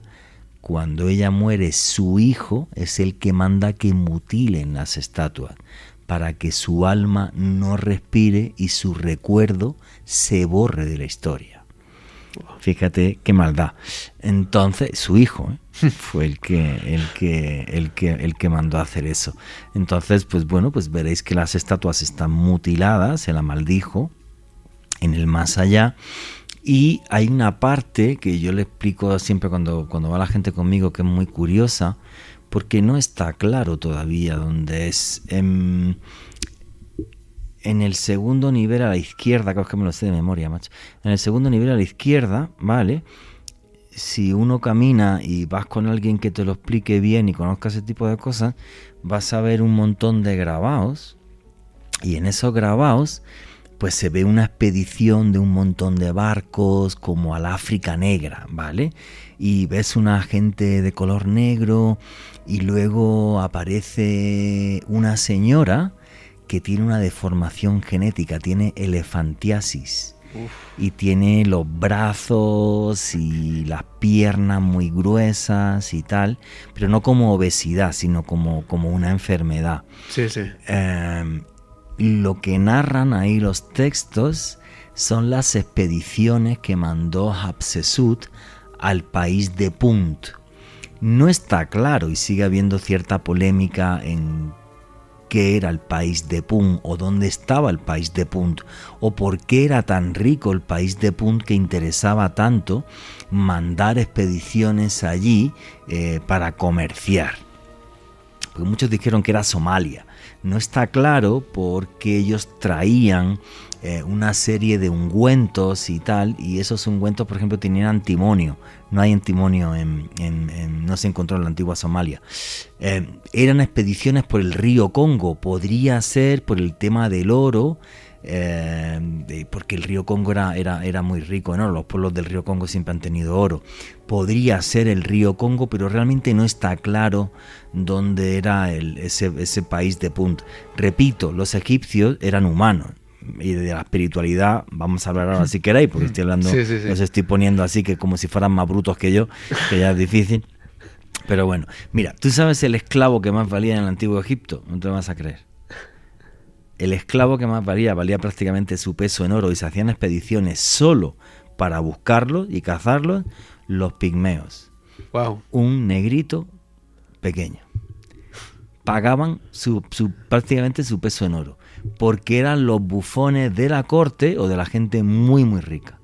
C: Cuando ella muere, su hijo es el que manda que mutilen las estatuas para que su alma no respire y su recuerdo se borre de la historia. Fíjate qué maldad. Entonces, su hijo fue el que mandó a hacer eso. Entonces, pues bueno, pues veréis que las estatuas están mutiladas, se la maldijo en el más allá. Y hay una parte que yo le explico siempre cuando va la gente conmigo, que es muy curiosa, porque no está claro todavía dónde es. En el segundo nivel a la izquierda, creo que me lo sé de memoria, macho. En el segundo nivel a la izquierda, ¿vale? si uno camina y vas con alguien que te lo explique bien y conozca ese tipo de cosas, vas a ver un montón de grabados, y en esos grabados pues se ve una expedición de un montón de barcos como al África Negra, ¿vale? Y ves una gente de color negro y luego aparece una señora que tiene una deformación genética, tiene elefantiasis. Uf. Y tiene los brazos y las piernas muy gruesas y tal, pero no como obesidad, sino como una enfermedad.
D: Sí, sí.
C: Lo que narran ahí los textos son las expediciones que mandó Hatshepsut al país de Punt. No está claro y sigue habiendo cierta polémica en qué era el país de Punt o dónde estaba el país de Punt o por qué era tan rico el país de Punt que interesaba tanto mandar expediciones allí para comerciar. Porque muchos dijeron que era Somalia. No está claro porque ellos traían una serie de ungüentos y tal, y esos ungüentos, por ejemplo, tenían antimonio. No hay antimonio, no se encontró en la antigua Somalia. Eran expediciones por el río Congo, podría ser por el tema del oro, porque el río Congo era muy rico en oro, los pueblos del río Congo siempre han tenido oro. Podría ser el río Congo, pero realmente no está claro dónde era ese país de Punt. Repito, los egipcios eran humanos. Y de la espiritualidad vamos a hablar ahora si queréis, porque estoy hablando, sí. Los estoy poniendo así que como si fueran más brutos que yo, que ya es difícil. Pero bueno, mira, ¿tú sabes el esclavo que más valía en el antiguo Egipto? No te lo vas a creer. El esclavo que más valía prácticamente su peso en oro, y se hacían expediciones solo para buscarlos y cazarlos, los pigmeos.
D: Wow.
C: Un negrito pequeño. Pagaban prácticamente su peso en oro, porque eran los bufones de la corte o de la gente muy muy rica.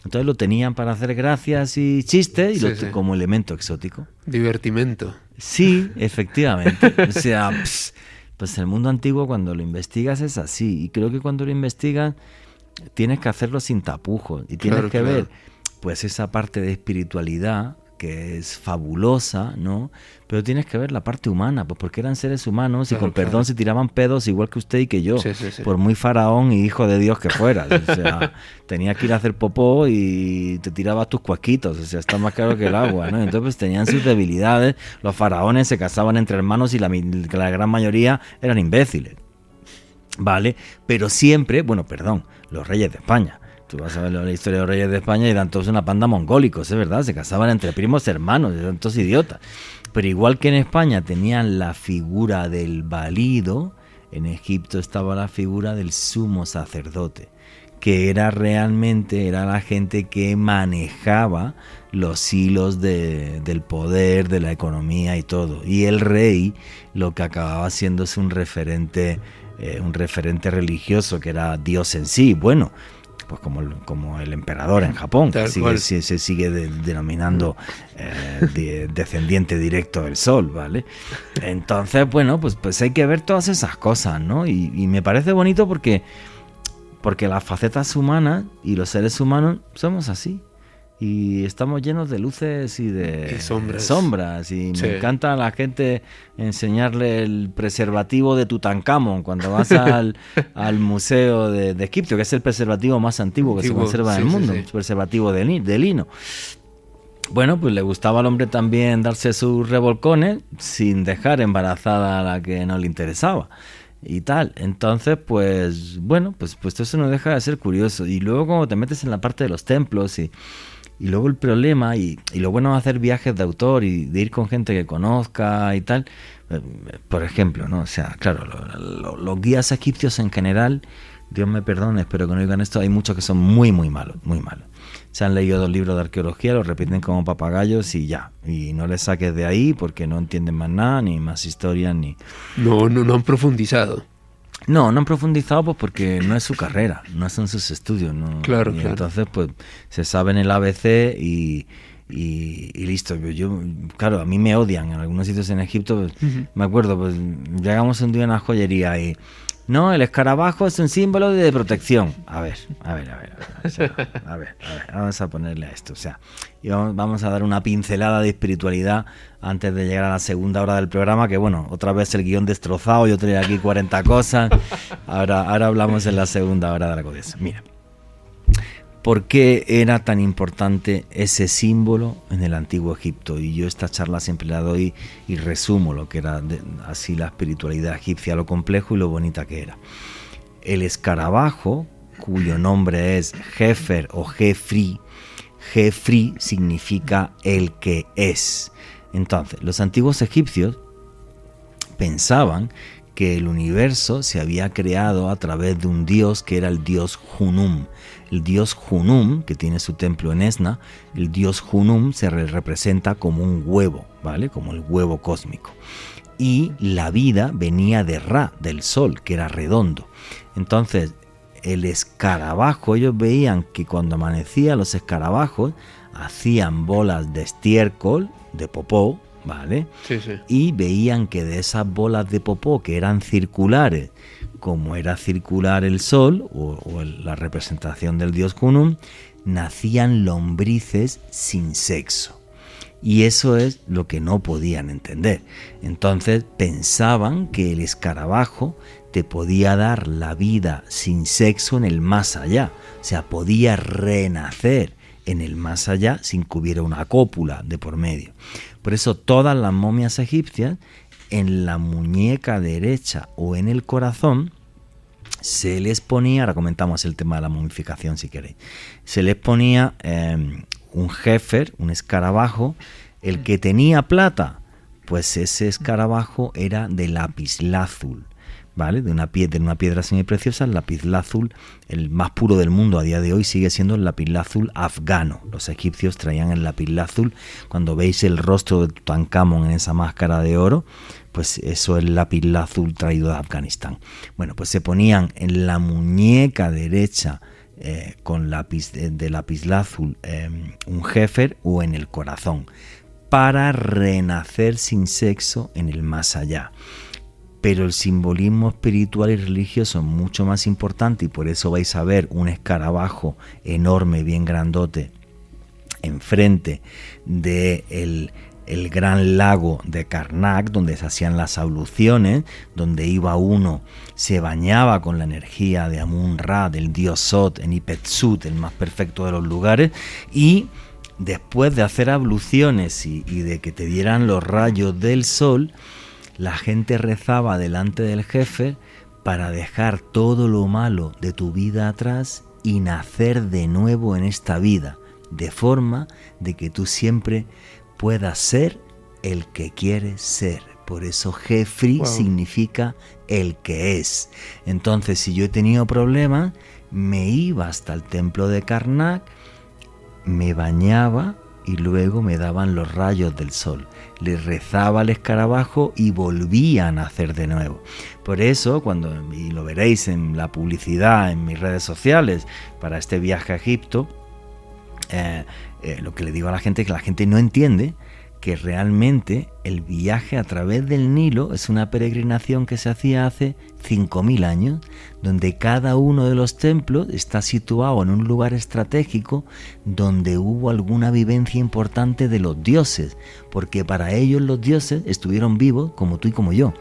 C: Entonces lo tenían para hacer gracias y chistes, y sí. Como elemento exótico.
D: Divertimento.
C: Sí, efectivamente. O sea, pues el mundo antiguo cuando lo investigas es así, y creo que cuando lo investigas tienes que hacerlo sin tapujos y tienes que ver pues esa parte de espiritualidad que es fabulosa, ¿no? Pero tienes que ver la parte humana, pues porque eran seres humanos y con perdón se tiraban pedos igual que usted y que yo, sí. Por muy faraón y hijo de Dios que fueras. O sea, tenías que ir a hacer popó y te tirabas tus cuasquitos, o sea, está más claro que el agua, ¿no? Entonces pues, tenían sus debilidades, los faraones se casaban entre hermanos y la gran mayoría eran imbéciles, ¿vale? Pero siempre, los reyes de España. Tú vas a ver la historia de los reyes de España y eran todos una panda mongólicos, es verdad, se casaban entre primos hermanos, eran todos idiotas. Pero igual que en España tenían la figura del valido, en Egipto estaba la figura del sumo sacerdote, que era la gente que manejaba los hilos del poder, de la economía y todo. Y el rey lo que acababa siendo es un referente religioso, que era Dios en sí. Bueno, pues como el emperador en Japón, que se sigue denominando descendiente directo del sol, ¿vale? Entonces, pues hay que ver todas esas cosas, ¿no? Y me parece bonito porque las facetas humanas y los seres humanos somos así. Y estamos llenos de luces y de sombras. Y me encanta a la gente enseñarle el preservativo de Tutankamón cuando vas al museo de Egipto, que es el preservativo más antiguo que se conserva en el mundo, un preservativo de lino. Bueno, pues le gustaba al hombre también darse sus revolcones sin dejar embarazada a la que no le interesaba y tal. Entonces, pues eso no deja de ser curioso. Y luego cuando te metes en la parte de los templos y luego el problema y lo bueno de hacer viajes de autor y de ir con gente que conozca y tal, por ejemplo, ¿no? O sea, claro, los guías egipcios en general, Dios me perdone, espero que no digan esto, hay muchos que son muy, muy malos, muy malos. Se han leído 2 libros de arqueología, los repiten como papagayos y ya. Y no les saques de ahí porque no entienden más nada, ni más historias, ni...
D: No han profundizado.
C: No han profundizado pues porque no es su carrera, no son sus estudios, ¿no? Claro. Entonces pues se saben el ABC y listo. Yo, claro, a mí me odian en algunos sitios en Egipto, pues, me acuerdo, pues llegamos un día a una joyería y No, el escarabajo es un símbolo de protección. A ver, vamos a ponerle a esto. O sea, y vamos a dar una pincelada de espiritualidad antes de llegar a la segunda hora del programa, que bueno, otra vez el guión destrozado, yo traía aquí 40 cosas. Ahora hablamos en la segunda hora de la cosa. Mira, ¿por qué era tan importante ese símbolo en el antiguo Egipto? Y yo esta charla siempre la doy y resumo lo que era así la espiritualidad egipcia, lo complejo y lo bonita que era. El escarabajo, cuyo nombre es Jefer o Jefri, Jefri significa el que es. Entonces, los antiguos egipcios pensaban que el universo se había creado a través de un dios que era el dios Hunum. El dios Hunum, que tiene su templo en Esna, el dios Hunum se representa como un huevo, ¿vale? Como el huevo cósmico. Y la vida venía de Ra, del sol, que era redondo. Entonces, el escarabajo, ellos veían que cuando amanecía los escarabajos hacían bolas de estiércol, de popó, ¿vale?
D: Sí.
C: Y veían que de esas bolas de popó que eran circulares, como era circular el sol o la representación del dios Hunum, nacían lombrices sin sexo. Y eso es lo que no podían entender. Entonces pensaban que el escarabajo te podía dar la vida sin sexo en el más allá. O sea, podía renacer en el más allá sin que hubiera una cópula de por medio. Por eso todas las momias egipcias, en la muñeca derecha o en el corazón, se les ponía, ahora comentamos el tema de la momificación si queréis, se les ponía un jefer, un escarabajo. El que tenía plata, pues ese escarabajo era de lapislázuli, ¿vale? De una piedra semipreciosa, el lapislázuli, el más puro del mundo a día de hoy, sigue siendo el lapislázuli afgano. Los egipcios traían el lapislázuli. Cuando veis el rostro de Tutankamón en esa máscara de oro, pues eso es el lapislázuli traído de Afganistán. Bueno, pues se ponían en la muñeca derecha con de lapislázuli un jefer o en el corazón, para renacer sin sexo en el más allá. Pero el simbolismo espiritual y religioso es mucho más importante, y por eso vais a ver un escarabajo enorme, bien grandote, enfrente de el gran lago de Karnak, donde se hacían las abluciones, donde iba uno, se bañaba con la energía de Amun-Ra, del dios Sot, en Ipetsut, el más perfecto de los lugares, y después de hacer abluciones y de que te dieran los rayos del sol, la gente rezaba delante del jefe para dejar todo lo malo de tu vida atrás y nacer de nuevo en esta vida, de forma de que tú siempre puedas ser el que quieres ser. Por eso Jefri significa el que es. Entonces, si yo he tenido problemas, me iba hasta el templo de Karnak, me bañaba y luego me daban los rayos del sol. Le rezaba al escarabajo y volvía a nacer de nuevo. Por eso, y lo veréis en la publicidad en mis redes sociales para este viaje a Egipto, lo que le digo a la gente es que la gente no entiende que realmente el viaje a través del Nilo es una peregrinación que se hacía hace 5.000 años, donde cada uno de los templos está situado en un lugar estratégico donde hubo alguna vivencia importante de los dioses, porque para ellos los dioses estuvieron vivos como tú y como yo.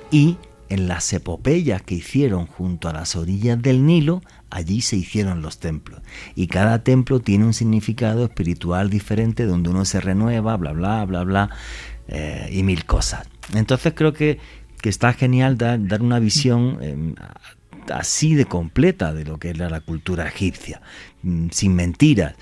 C: Y en las epopeyas que hicieron junto a las orillas del Nilo, allí se hicieron los templos. Y cada templo tiene un significado espiritual diferente, donde uno se renueva, bla, bla, bla, bla, y mil cosas. Entonces creo que está genial dar una visión así de completa de lo que era la cultura egipcia, sin mentiras.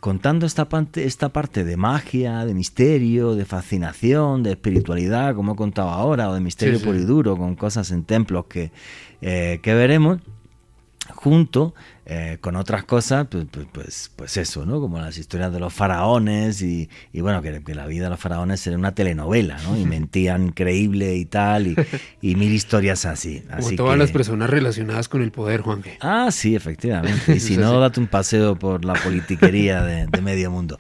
C: Contando esta parte de magia, de misterio, de fascinación, de espiritualidad, como he contado ahora, o de misterio puro y duro, con cosas en templos que veremos, junto con otras cosas, pues eso, ¿no? Como las historias de los faraones y bueno, que la vida de los faraones era una telenovela, ¿no? Y mentían increíble y tal, y mil historias así.
D: Como todas las personas relacionadas con el poder, Juanje.
C: Sí, efectivamente. Y si no, date un paseo por la politiquería de medio mundo.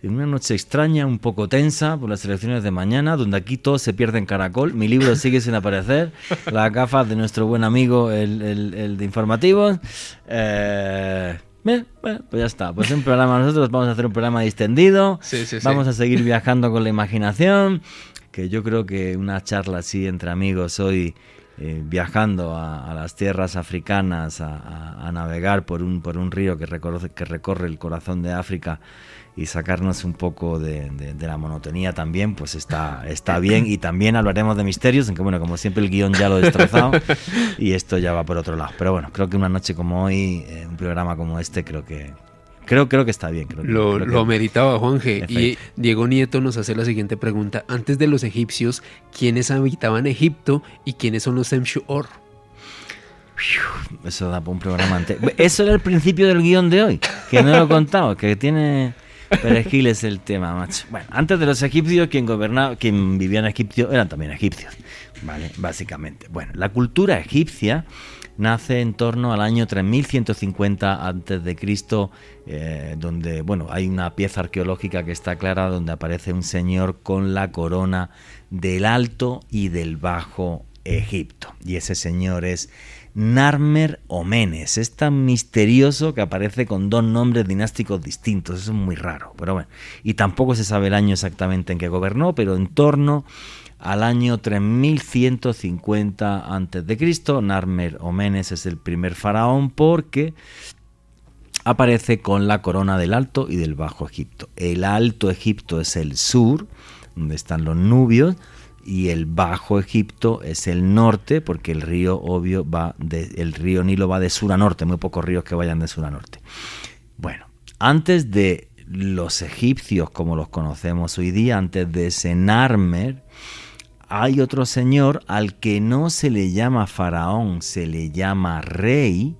C: en una noche extraña, un poco tensa por las elecciones de mañana, donde aquí todo se pierde en Caracol, mi libro sigue sin aparecer, las gafas de nuestro buen amigo, el de informativos. Bueno, pues ya está. Pues nosotros vamos a hacer un programa distendido.
D: Sí.
C: Vamos a seguir viajando con la imaginación. Que yo creo que una charla así entre amigos hoy, viajando a las tierras africanas, a navegar por un río que recorre el corazón de África y sacarnos un poco de la monotonía también, pues está bien. Y también hablaremos de misterios, aunque bueno, como siempre el guión ya lo he destrozado y esto ya va por otro lado. Pero bueno, creo que una noche como hoy, un programa como este, creo que está bien.
D: Lo meditaba Juanje. Y Diego Nieto nos hace la siguiente pregunta. Antes de los egipcios, ¿quiénes habitaban Egipto y quiénes son los Semshuor?
C: Eso da para un programa antes. Eso era el principio del guión de hoy, que no lo he contado, que tiene perejiles el tema, macho. Bueno, antes de los egipcios, quien vivía en Egipto eran también egipcios, ¿vale? Básicamente. Bueno, la cultura egipcia nace en torno al año 3150 a.C., donde, bueno, hay una pieza arqueológica que está clara donde aparece un señor con la corona del Alto y del Bajo Egipto. Y ese señor es Narmer o Menes. Es tan misterioso que aparece con dos nombres dinásticos distintos. Eso es muy raro, pero bueno. Y tampoco se sabe el año exactamente en que gobernó, pero en torno al año 3150 a.C., Narmer o Menes es el primer faraón porque aparece con la corona del Alto y del Bajo Egipto. El Alto Egipto es el sur, donde están los nubios, y el Bajo Egipto es el norte, porque el río el río Nilo va de sur a norte, muy pocos ríos que vayan de sur a norte. Bueno, antes de los egipcios como los conocemos hoy día, antes de ese Narmer, hay otro señor al que no se le llama faraón, se le llama rey,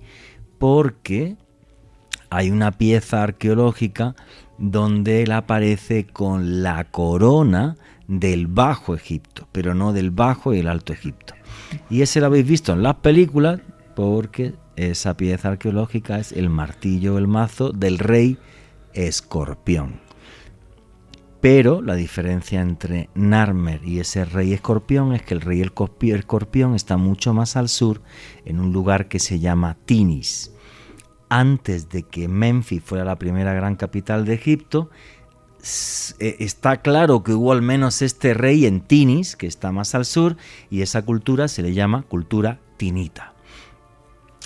C: porque hay una pieza arqueológica donde él aparece con la corona del Bajo Egipto, pero no del Bajo y el Alto Egipto. Y ese lo habéis visto en las películas, porque esa pieza arqueológica es el martillo o el mazo del rey Escorpión. Pero la diferencia entre Narmer y ese rey Escorpión es que el rey Escorpión está mucho más al sur, en un lugar que se llama Tinis. Antes de que Menfis fuera la primera gran capital de Egipto, está claro que hubo al menos este rey en Tinis, que está más al sur, y esa cultura se le llama cultura tinita.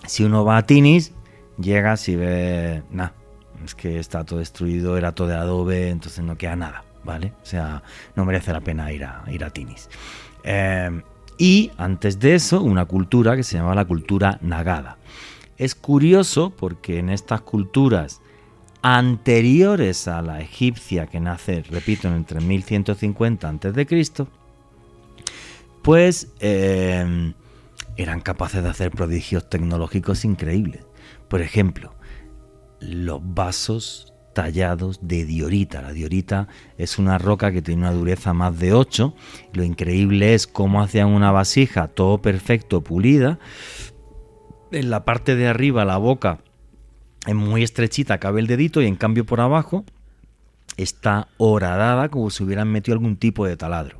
C: Si uno va a Tinis, llegas y ve, es que está todo destruido, era todo de adobe, entonces no queda nada, ¿vale? O sea, no merece la pena ir a Tinis. Y antes de eso, una cultura que se llamaba la cultura nagada. Es curioso porque en estas culturas anteriores a la egipcia, que nace, repito, entre 1150 a.C., pues eran capaces de hacer prodigios tecnológicos increíbles. Por ejemplo, los vasos tallados de diorita. La diorita es una roca que tiene una dureza más de 8. Lo increíble es cómo hacían una vasija todo perfecto, pulida. En la parte de arriba, la boca es muy estrechita, cabe el dedito, y en cambio por abajo está horadada como si hubieran metido algún tipo de taladro.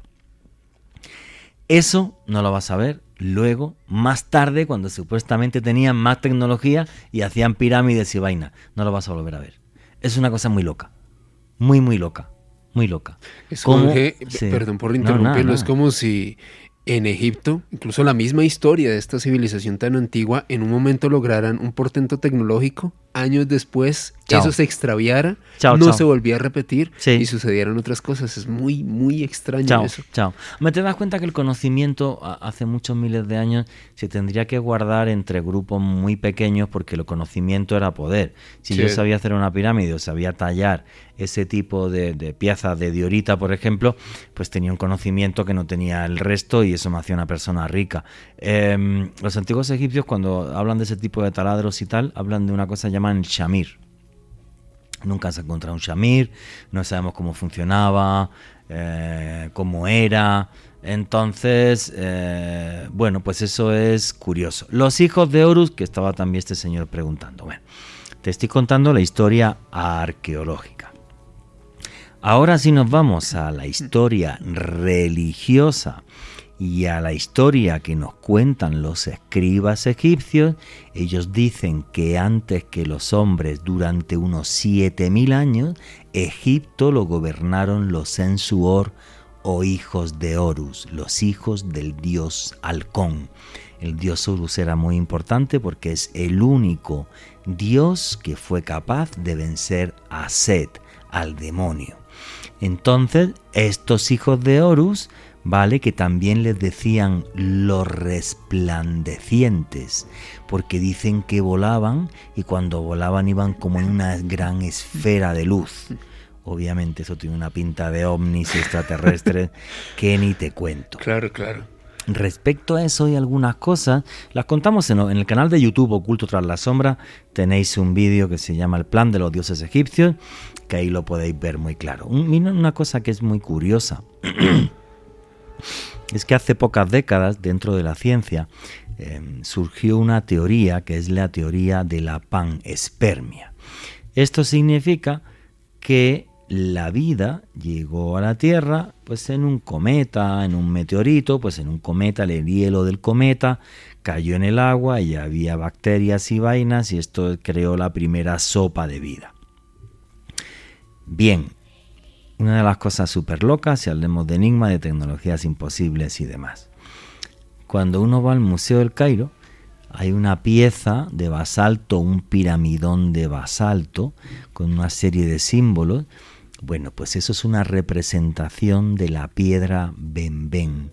C: Eso no lo vas a ver luego, más tarde, cuando supuestamente tenían más tecnología y hacían pirámides y vainas. No lo vas a volver a ver. Es una cosa muy loca, muy loca, muy loca.
D: Es como que, perdón por interrumpirlo, es como si en Egipto, incluso la misma historia de esta civilización tan antigua, en un momento lograran un portento tecnológico, años después eso se extraviara, se volvía a repetir y sucedieran otras cosas. Es muy extraño eso.
C: ¿Me te das cuenta que el conocimiento hace muchos miles de años se tendría que guardar entre grupos muy pequeños, porque el conocimiento era poder? Si yo sabía hacer una pirámide o sabía tallar ese tipo de piezas de diorita, por ejemplo, pues tenía un conocimiento que no tenía el resto, y eso me hacía una persona rica. Los antiguos egipcios, cuando hablan de ese tipo de taladros y tal, hablan de una cosa llamada el shamir. Nunca se ha encontrado un shamir, no sabemos cómo funcionaba, cómo era. Entonces, bueno, pues eso es curioso. Los hijos de Horus, que estaba también este señor preguntando. Bueno, te estoy contando la historia arqueológica. Ahora sí nos vamos a la historia religiosa y a la historia que nos cuentan los escribas egipcios. Ellos dicen que antes que los hombres, durante unos 7000 años, Egipto lo gobernaron los Sensuor o hijos de Horus, los hijos del dios halcón. El dios Horus era muy importante porque es el único dios que fue capaz de vencer a Set, al demonio. Entonces, estos hijos de Horus, ¿vale?, que también les decían los resplandecientes, porque dicen que volaban y cuando volaban iban como en una gran esfera de luz. Obviamente eso tiene una pinta de ovnis extraterrestres que ni te cuento.
D: Claro, claro.
C: Respecto a eso y algunas cosas, las contamos en el canal de YouTube Oculto tras la sombra. Tenéis un vídeo que se llama El plan de los dioses egipcios, que ahí lo podéis ver muy claro. Una cosa que es muy curiosa es que hace pocas décadas, dentro de la ciencia, surgió una teoría que es la teoría de la panespermia. Esto significa que la vida llegó a la Tierra pues en un cometa, en un meteorito. Pues en un cometa, el hielo del cometa cayó en el agua y había bacterias y vainas, y esto creó la primera sopa de vida. Bien, una de las cosas súper locas, si hablemos de enigma, de tecnologías imposibles y demás. Cuando uno va al Museo del Cairo, hay una pieza de basalto, un piramidón de basalto con una serie de símbolos. Bueno, pues eso es una representación de la piedra Benben.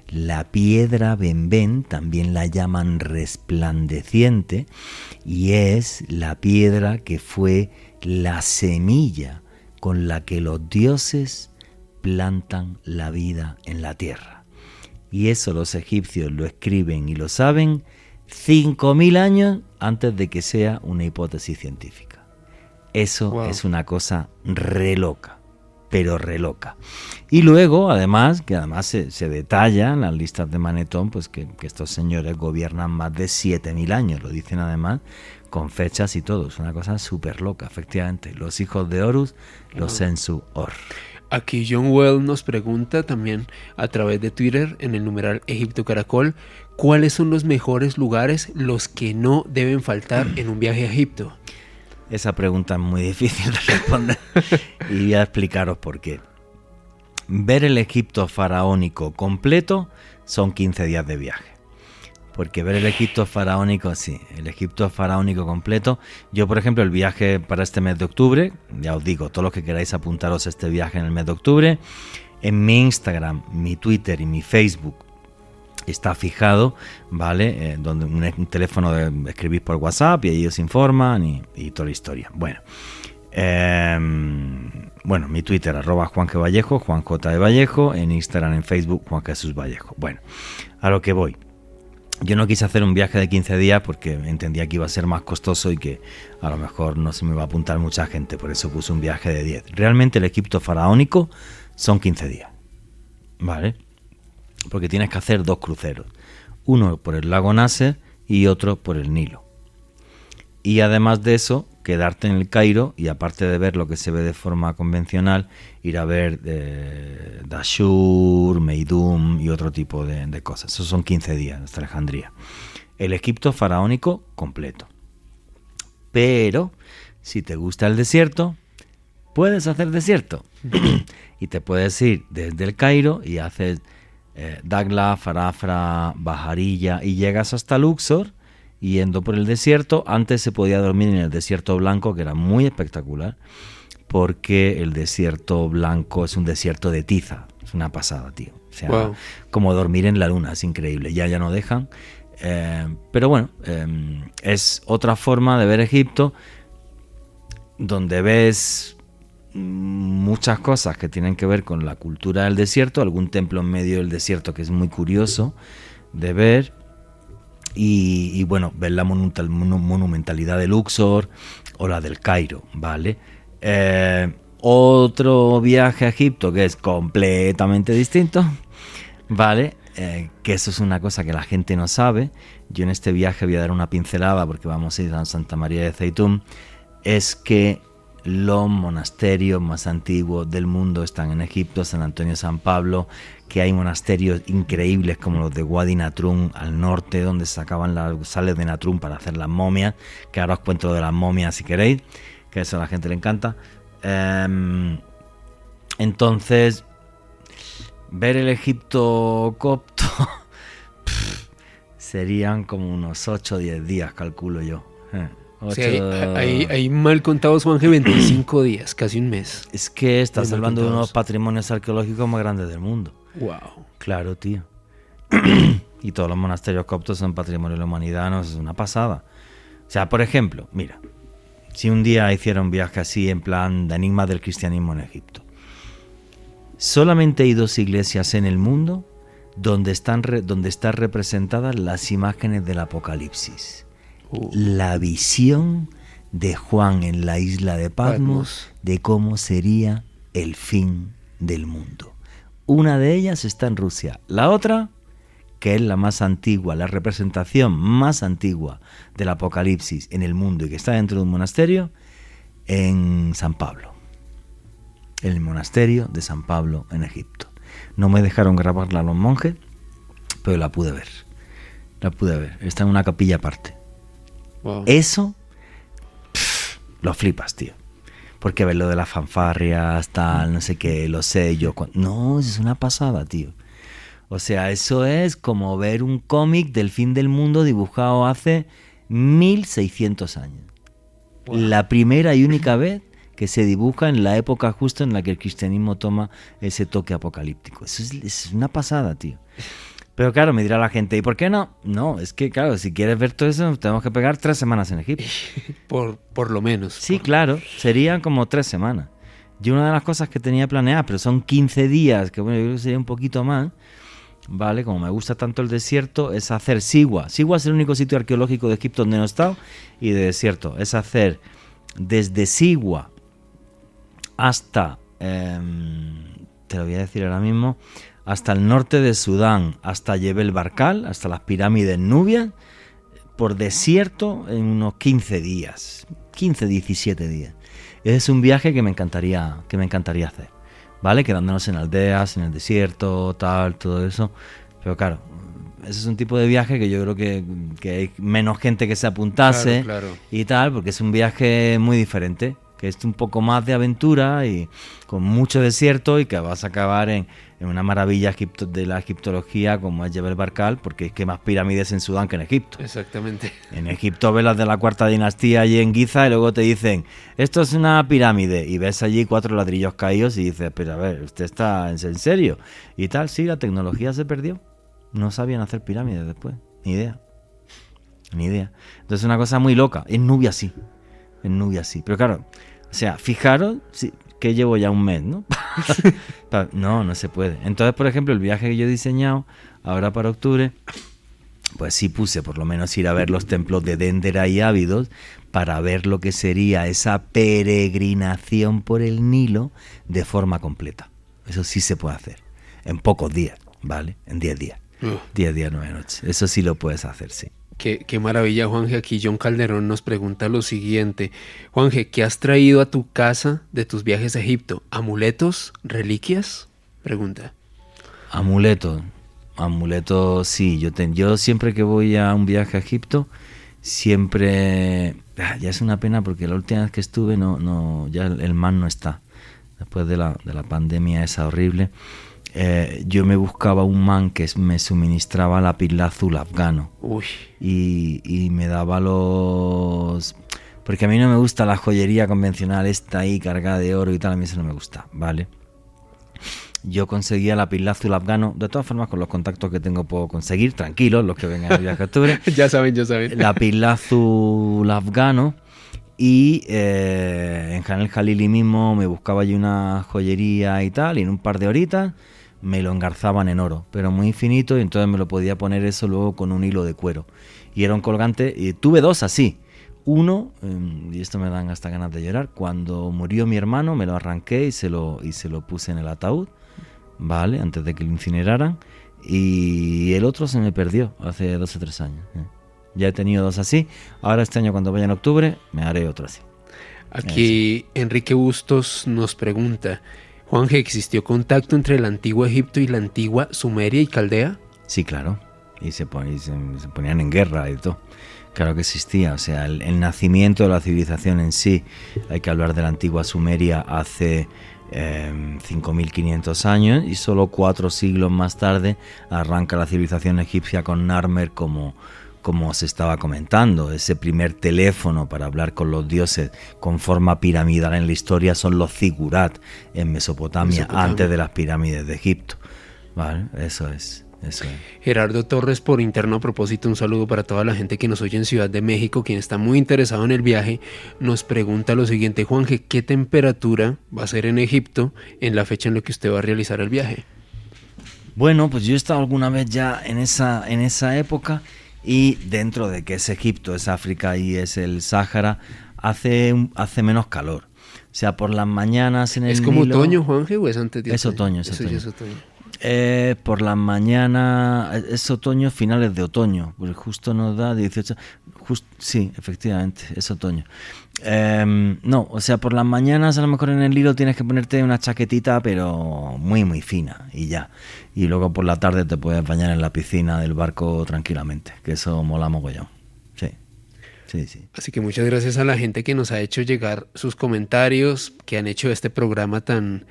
C: La piedra Benben también la llaman resplandeciente y es la piedra que fue la semilla con la que los dioses plantan la vida en la tierra. Y eso los egipcios lo escriben y lo saben 5000 años antes de que sea una hipótesis científica. Eso es una cosa re loca, pero re loca. Y luego, además se detalla en las listas de Manetón, pues que estos señores gobiernan más de 7000 años, lo dicen además con fechas y todo. Es una cosa súper loca, efectivamente. Los hijos de Horus, los Sensuor.
D: Aquí John Well nos pregunta también a través de Twitter, en el numeral Egipto Caracol, ¿cuáles son los mejores lugares, los que no deben faltar en un viaje a Egipto?
C: Esa pregunta es muy difícil de responder y voy a explicaros por qué. Ver el Egipto faraónico completo son 15 días de viaje. Porque ver el Egipto faraónico, sí, el Egipto faraónico completo. Yo, por ejemplo, el viaje para este mes de octubre, ya os digo, todos los que queráis apuntaros a este viaje en el mes de octubre, en mi Instagram, mi Twitter y mi Facebook está fijado, ¿vale? Donde un teléfono de escribís por WhatsApp y ellos informan y toda la historia. Bueno, mi Twitter, @JuanGVallejo, Juan J. de Vallejo, en Instagram, en Facebook, Juan Jesús Vallejo. Bueno, a lo que voy. Yo no quise hacer un viaje de 15 días porque entendía que iba a ser más costoso y que a lo mejor no se me iba a apuntar mucha gente, por eso puse un viaje de 10. Realmente el Egipto faraónico son 15 días, ¿vale? Porque tienes que hacer 2 cruceros, uno por el lago Nasser y otro por el Nilo. Y además de eso, quedarte en el Cairo y aparte de ver lo que se ve de forma convencional, ir a ver Dashur, Meidum y otro tipo de cosas. Esos son 15 días hasta Alejandría. El Egipto faraónico completo. Pero si te gusta el desierto, puedes hacer desierto. Y te puedes ir desde el Cairo y haces Dagla, Farafra, Bajarilla y llegas hasta Luxor, yendo por el desierto. Antes se podía dormir en el desierto blanco, que era muy espectacular, porque el desierto blanco es un desierto de tiza. Es una pasada, tío. O sea, como dormir en la luna, es increíble. Ya no dejan. Pero bueno, es otra forma de ver Egipto, donde ves muchas cosas que tienen que ver con la cultura del desierto, algún templo en medio del desierto que es muy curioso de ver, y bueno, ver la monumentalidad de Luxor o la del Cairo, ¿vale? Otro viaje a Egipto que es completamente distinto, ¿vale? Que eso es una cosa que la gente no sabe. Yo en este viaje voy a dar una pincelada porque vamos a ir a Santa María de Zeitún. Es que los monasterios más antiguos del mundo están en Egipto, San Antonio, San Pablo, que hay monasterios increíbles como los de Wadi Natrum al norte, donde sacaban las sales de Natrum para hacer las momias, que ahora os cuento lo de las momias si queréis, que eso a la gente le encanta. Entonces, ver el Egipto copto serían como unos 8 o 10 días, calculo yo.
D: O sea, hay mal contados, Juanje, 25 días, casi un mes.
C: Es que estás
D: Mal
C: hablando de uno de los
D: contados.
C: patrimonios arqueológicos más grandes del mundo.
D: Wow.
C: Claro, tío. Y todos los monasterios coptos son patrimonio de la humanidad, no, es una pasada. O sea, por ejemplo, mira, si un día hiciera un viaje así en plan de enigmas del cristianismo en Egipto, solamente hay 2 iglesias en el mundo donde están representadas las imágenes del Apocalipsis. La visión de Juan en la isla de Patmos de cómo sería el fin del mundo. Una de ellas está en Rusia, la otra, que es la más antigua, la representación más antigua del Apocalipsis en el mundo y que está dentro de un monasterio, en San Pablo, en el monasterio de San Pablo en Egipto. No me dejaron grabarla los monjes, pero la pude ver. Está en una capilla aparte.
D: Wow.
C: Eso, lo flipas, tío. Porque ves lo de las fanfarrias, tal, no sé qué, los sellos. No, es una pasada, tío. O sea, eso es como ver un cómic del fin del mundo dibujado hace 1600 años. Wow. La primera y única vez que se dibuja en la época justo en la que el cristianismo toma ese toque apocalíptico. Eso es una pasada, tío. Pero claro, me dirá la gente, ¿y por qué no? No, es que claro, si quieres ver todo eso, tenemos que pegar 3 semanas en Egipto.
D: Por lo menos.
C: Sí, claro, serían como 3 semanas. Yo una de las cosas que tenía planeada, pero son 15 días, que bueno, yo creo que sería un poquito más, ¿vale? Como me gusta tanto el desierto, es hacer Siwa. Siwa es el único sitio arqueológico de Egipto donde no he estado, y de desierto. Es hacer desde Siwa hasta, te lo voy a decir ahora mismo, hasta el norte de Sudán, hasta Jebel Barkal, hasta las pirámides Nubia, por desierto en unos 15 días, 17 días. Es un viaje que me encantaría hacer, ¿vale? Quedándonos en aldeas, en el desierto, tal, todo eso. Pero claro, ese es un tipo de viaje que yo creo que hay menos gente que se apuntase,
D: claro.
C: Y tal, porque es un viaje muy diferente, que es un poco más de aventura y con mucho desierto y que vas a acabar en una maravilla de la egiptología como es Jebel Barkal, porque es que hay más pirámides en Sudán que en Egipto.
D: Exactamente.
C: En Egipto ves las de la 4ª dinastía allí en Giza y luego te dicen, esto es una pirámide, y ves allí 4 ladrillos caídos y dices, pero a ver, ¿usted está en serio? Y tal, sí, la tecnología se perdió. No sabían hacer pirámides después, ni idea. Entonces es una cosa muy loca. En Nubia sí. Pero claro, o sea, fijaros que llevo ya un mes, ¿no? No se puede. Entonces, por ejemplo, el viaje que yo he diseñado ahora para octubre, pues sí puse por lo menos ir a ver los templos de Dendera y Ábidos para ver lo que sería esa peregrinación por el Nilo de forma completa. Eso sí se puede hacer. En pocos días, ¿vale? En 10 días. 10 días, 9 noches. Eso sí lo puedes hacer, sí.
D: Qué maravilla, Juanje. Aquí John Calderón nos pregunta lo siguiente. Juanje, ¿qué has traído a tu casa de tus viajes a Egipto? ¿Amuletos? ¿Reliquias? Pregunta.
C: Amuletos, sí. Yo siempre que voy a un viaje a Egipto, siempre... Ya es una pena porque la última vez que estuve, ya el man no está. Después de la pandemia esa horrible. Yo me buscaba un man que me suministraba lapislázuli afgano.
D: Uy.
C: Y me daba los... Porque a mí no me gusta la joyería convencional esta ahí cargada de oro y tal, a mí eso no me gusta, ¿vale? Yo conseguía lapislázuli afgano, de todas formas con los contactos que tengo puedo conseguir, tranquilos los que vengan al viaje a octubre.
D: Ya saben.
C: Lapislázuli afgano. Y en Khan el-Jalili mismo me buscaba allí una joyería y tal, y en un par de horitas me lo engarzaban en oro, pero muy finito, y entonces me lo podía poner eso luego con un hilo de cuero. Y era un colgante, y tuve 2 así. Uno, y esto me dan hasta ganas de llorar, cuando murió mi hermano me lo arranqué y se lo puse en el ataúd, ¿vale? Antes de que lo incineraran. Y el otro se me perdió hace 2 o 3 años. Ya he tenido 2 así. Ahora este año cuando vaya en octubre me haré otro así.
D: Aquí Enrique Bustos nos pregunta, Juanje, ¿existió contacto entre el antiguo Egipto y la antigua Sumeria y Caldea?
C: Sí, claro. Y se ponían en guerra y todo. Claro que existía. O sea, el nacimiento de la civilización en sí, hay que hablar de la antigua Sumeria hace 5.500 años, y solo 4 siglos más tarde arranca la civilización egipcia con Narmer, como se estaba comentando. Ese primer teléfono para hablar con los dioses con forma piramidal en la historia son los zigurat en Mesopotamia, antes de las pirámides de Egipto. Vale, eso es.
D: Gerardo Torres por interno, a propósito, un saludo para toda la gente que nos oye en Ciudad de México, quien está muy interesado en el viaje, nos pregunta lo siguiente: Juanje, ¿qué temperatura va a ser en Egipto en la fecha en la que usted va a realizar el viaje?
C: Bueno, pues yo he estado alguna vez ya en esa época, y dentro de que es Egipto, es África y es el Sáhara, hace menos calor. O sea, por las mañanas en el
D: ¿Es como
C: Nilo,
D: otoño, Juanje, o es antes de
C: otoño?
D: Es otoño.
C: Por la mañana es otoño, finales de otoño, porque justo nos da 18. Sí, efectivamente, es otoño. No, o sea, por las mañanas a lo mejor en el Nilo tienes que ponerte una chaquetita, pero muy muy fina, y ya. Y luego por la tarde te puedes bañar en la piscina del barco tranquilamente, que eso mola mogollón. Sí.
D: Así que muchas gracias a la gente que nos ha hecho llegar sus comentarios, que han hecho este programa tan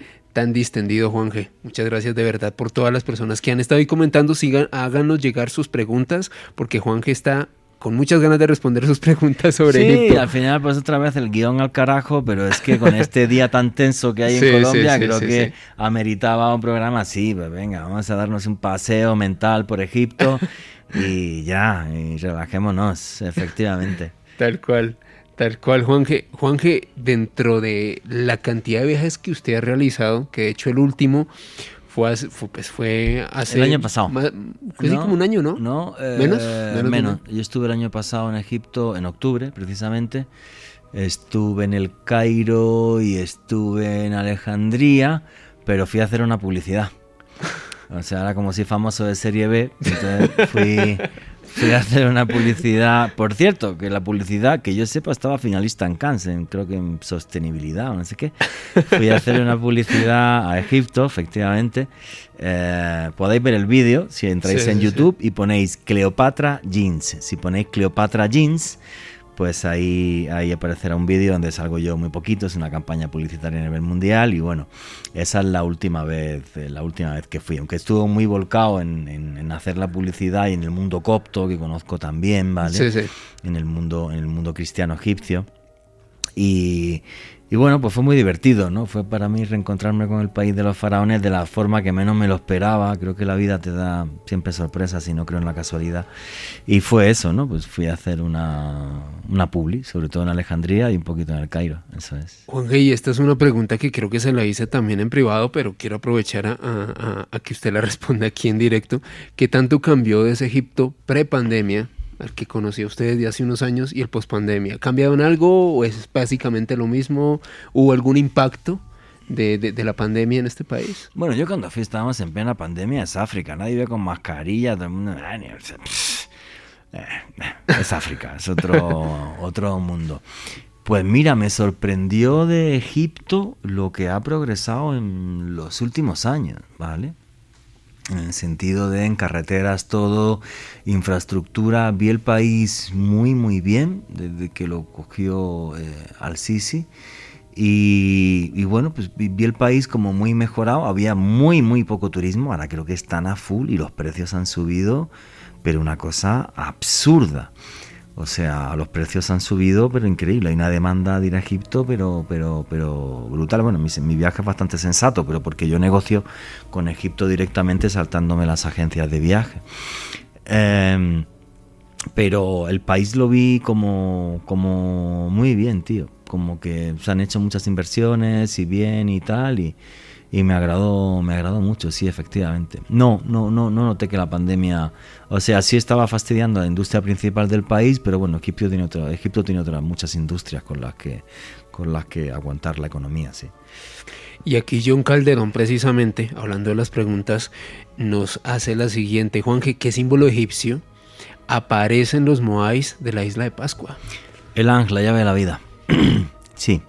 D: distendido, Juanje. Muchas gracias de verdad por todas las personas que han estado ahí comentando. Háganos llegar sus preguntas, porque Juanje está con muchas ganas de responder sus preguntas sobre Egipto.
C: Sí, al final pues otra vez el guión al carajo, pero es que con este día tan tenso que hay en Colombia, creo que ameritaba un programa así. Pues venga, vamos a darnos un paseo mental por Egipto y ya, y relajémonos, efectivamente.
D: Tal cual, Juanje. Juanje, dentro de la cantidad de viajes que usted ha realizado, que de hecho el último fue hace...
C: El año pasado.
D: Casi como un año, ¿no?
C: No,
D: menos.
C: Yo estuve el año pasado en Egipto, en octubre precisamente. Estuve en el Cairo y estuve en Alejandría, pero fui a hacer una publicidad. O sea, era como si famoso de serie B. Entonces fui a hacer una publicidad. Por cierto, que la publicidad, que yo sepa, estaba finalista en Cannes, creo que en sostenibilidad o no sé qué. Fui a hacer una publicidad a Egipto, efectivamente. Podéis ver el vídeo si entráis en YouTube y ponéis Cleopatra Jeans. Si ponéis Cleopatra Jeans, pues ahí aparecerá un vídeo donde salgo yo muy poquito. Es una campaña publicitaria a nivel mundial, y bueno, esa es la última vez que fui, aunque estuve muy volcado en hacer la publicidad y en el mundo copto, que conozco también, ¿vale?
D: Sí.
C: En el mundo cristiano egipcio. Y bueno, pues fue muy divertido, ¿no? Fue para mí reencontrarme con el país de los faraones de la forma que menos me lo esperaba. Creo que la vida te da siempre sorpresas y no creo en la casualidad. Y fue eso, ¿no? Pues fui a hacer una publi, sobre todo en Alejandría y un poquito en el Cairo, eso es.
D: Juanje, y esta es una pregunta que creo que se la hice también en privado, pero quiero aprovechar a que usted la responda aquí en directo. ¿Qué tanto cambió de ese Egipto pre-pandemia al que conocía usted desde hace unos años y el pospandemia? ¿Cambiado en algo o es básicamente lo mismo? ¿Hubo algún impacto de la pandemia en este país?
C: Bueno, yo cuando fui estábamos en plena pandemia, es África, nadie ve con mascarilla, todo el mundo... Es África, es otro mundo. Pues mira, me sorprendió de Egipto lo que ha progresado en los últimos años, ¿vale? En el sentido de en carreteras todo, infraestructura, vi el país muy muy bien desde que lo cogió Al-Sisi, y bueno, pues vi el país como muy mejorado, había muy poco turismo, ahora creo que están a full y los precios han subido, pero una cosa absurda. O sea, los precios han subido, pero increíble. Hay una demanda de ir a Egipto, pero brutal. Bueno, mi viaje es bastante sensato, pero porque yo negocio con Egipto directamente saltándome las agencias de viaje. Pero el país lo vi como muy bien, tío. Como que se han hecho muchas inversiones y bien y tal, y me agradó mucho, sí, efectivamente. No noté que la pandemia, o sea, sí estaba fastidiando a la industria principal del país, pero bueno, Egipto tiene otras muchas industrias con las que aguantar la economía, sí.
D: Y aquí John Calderón, precisamente, hablando de las preguntas, nos hace la siguiente: Juanje, ¿qué símbolo egipcio aparece en los moais de la isla de Pascua?
C: El Ankh, la llave de la vida. Sí,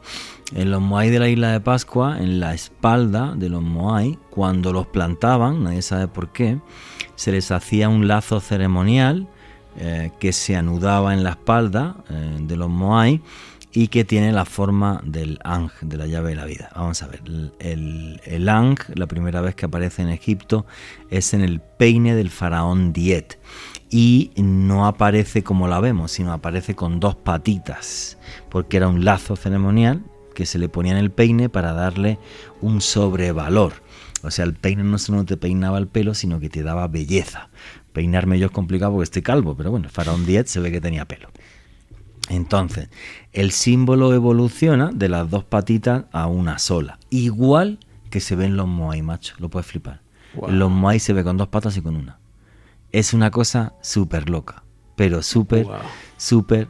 C: en los Moai de la isla de Pascua, en la espalda de los Moai, cuando los plantaban, nadie sabe por qué, se les hacía un lazo ceremonial que se anudaba en la espalda de los Moai y que tiene la forma del Ankh, de la llave de la vida. Vamos a ver, el Ankh, la primera vez que aparece en Egipto, es en el peine del faraón Diet. Y no aparece como la vemos, sino aparece con dos patitas, porque era un lazo ceremonial que se le ponía en el peine para darle un sobrevalor. O sea, el peine no solo te peinaba el pelo, sino que te daba belleza. Peinarme yo es complicado porque estoy calvo, pero bueno, el faraón Diet se ve que tenía pelo. Entonces, el símbolo evoluciona de las dos patitas a una sola, igual que se ve en los Moai, macho, lo puedes flipar. Wow. En los Moai se ve con dos patas y con una. Es una cosa súper loca, pero súper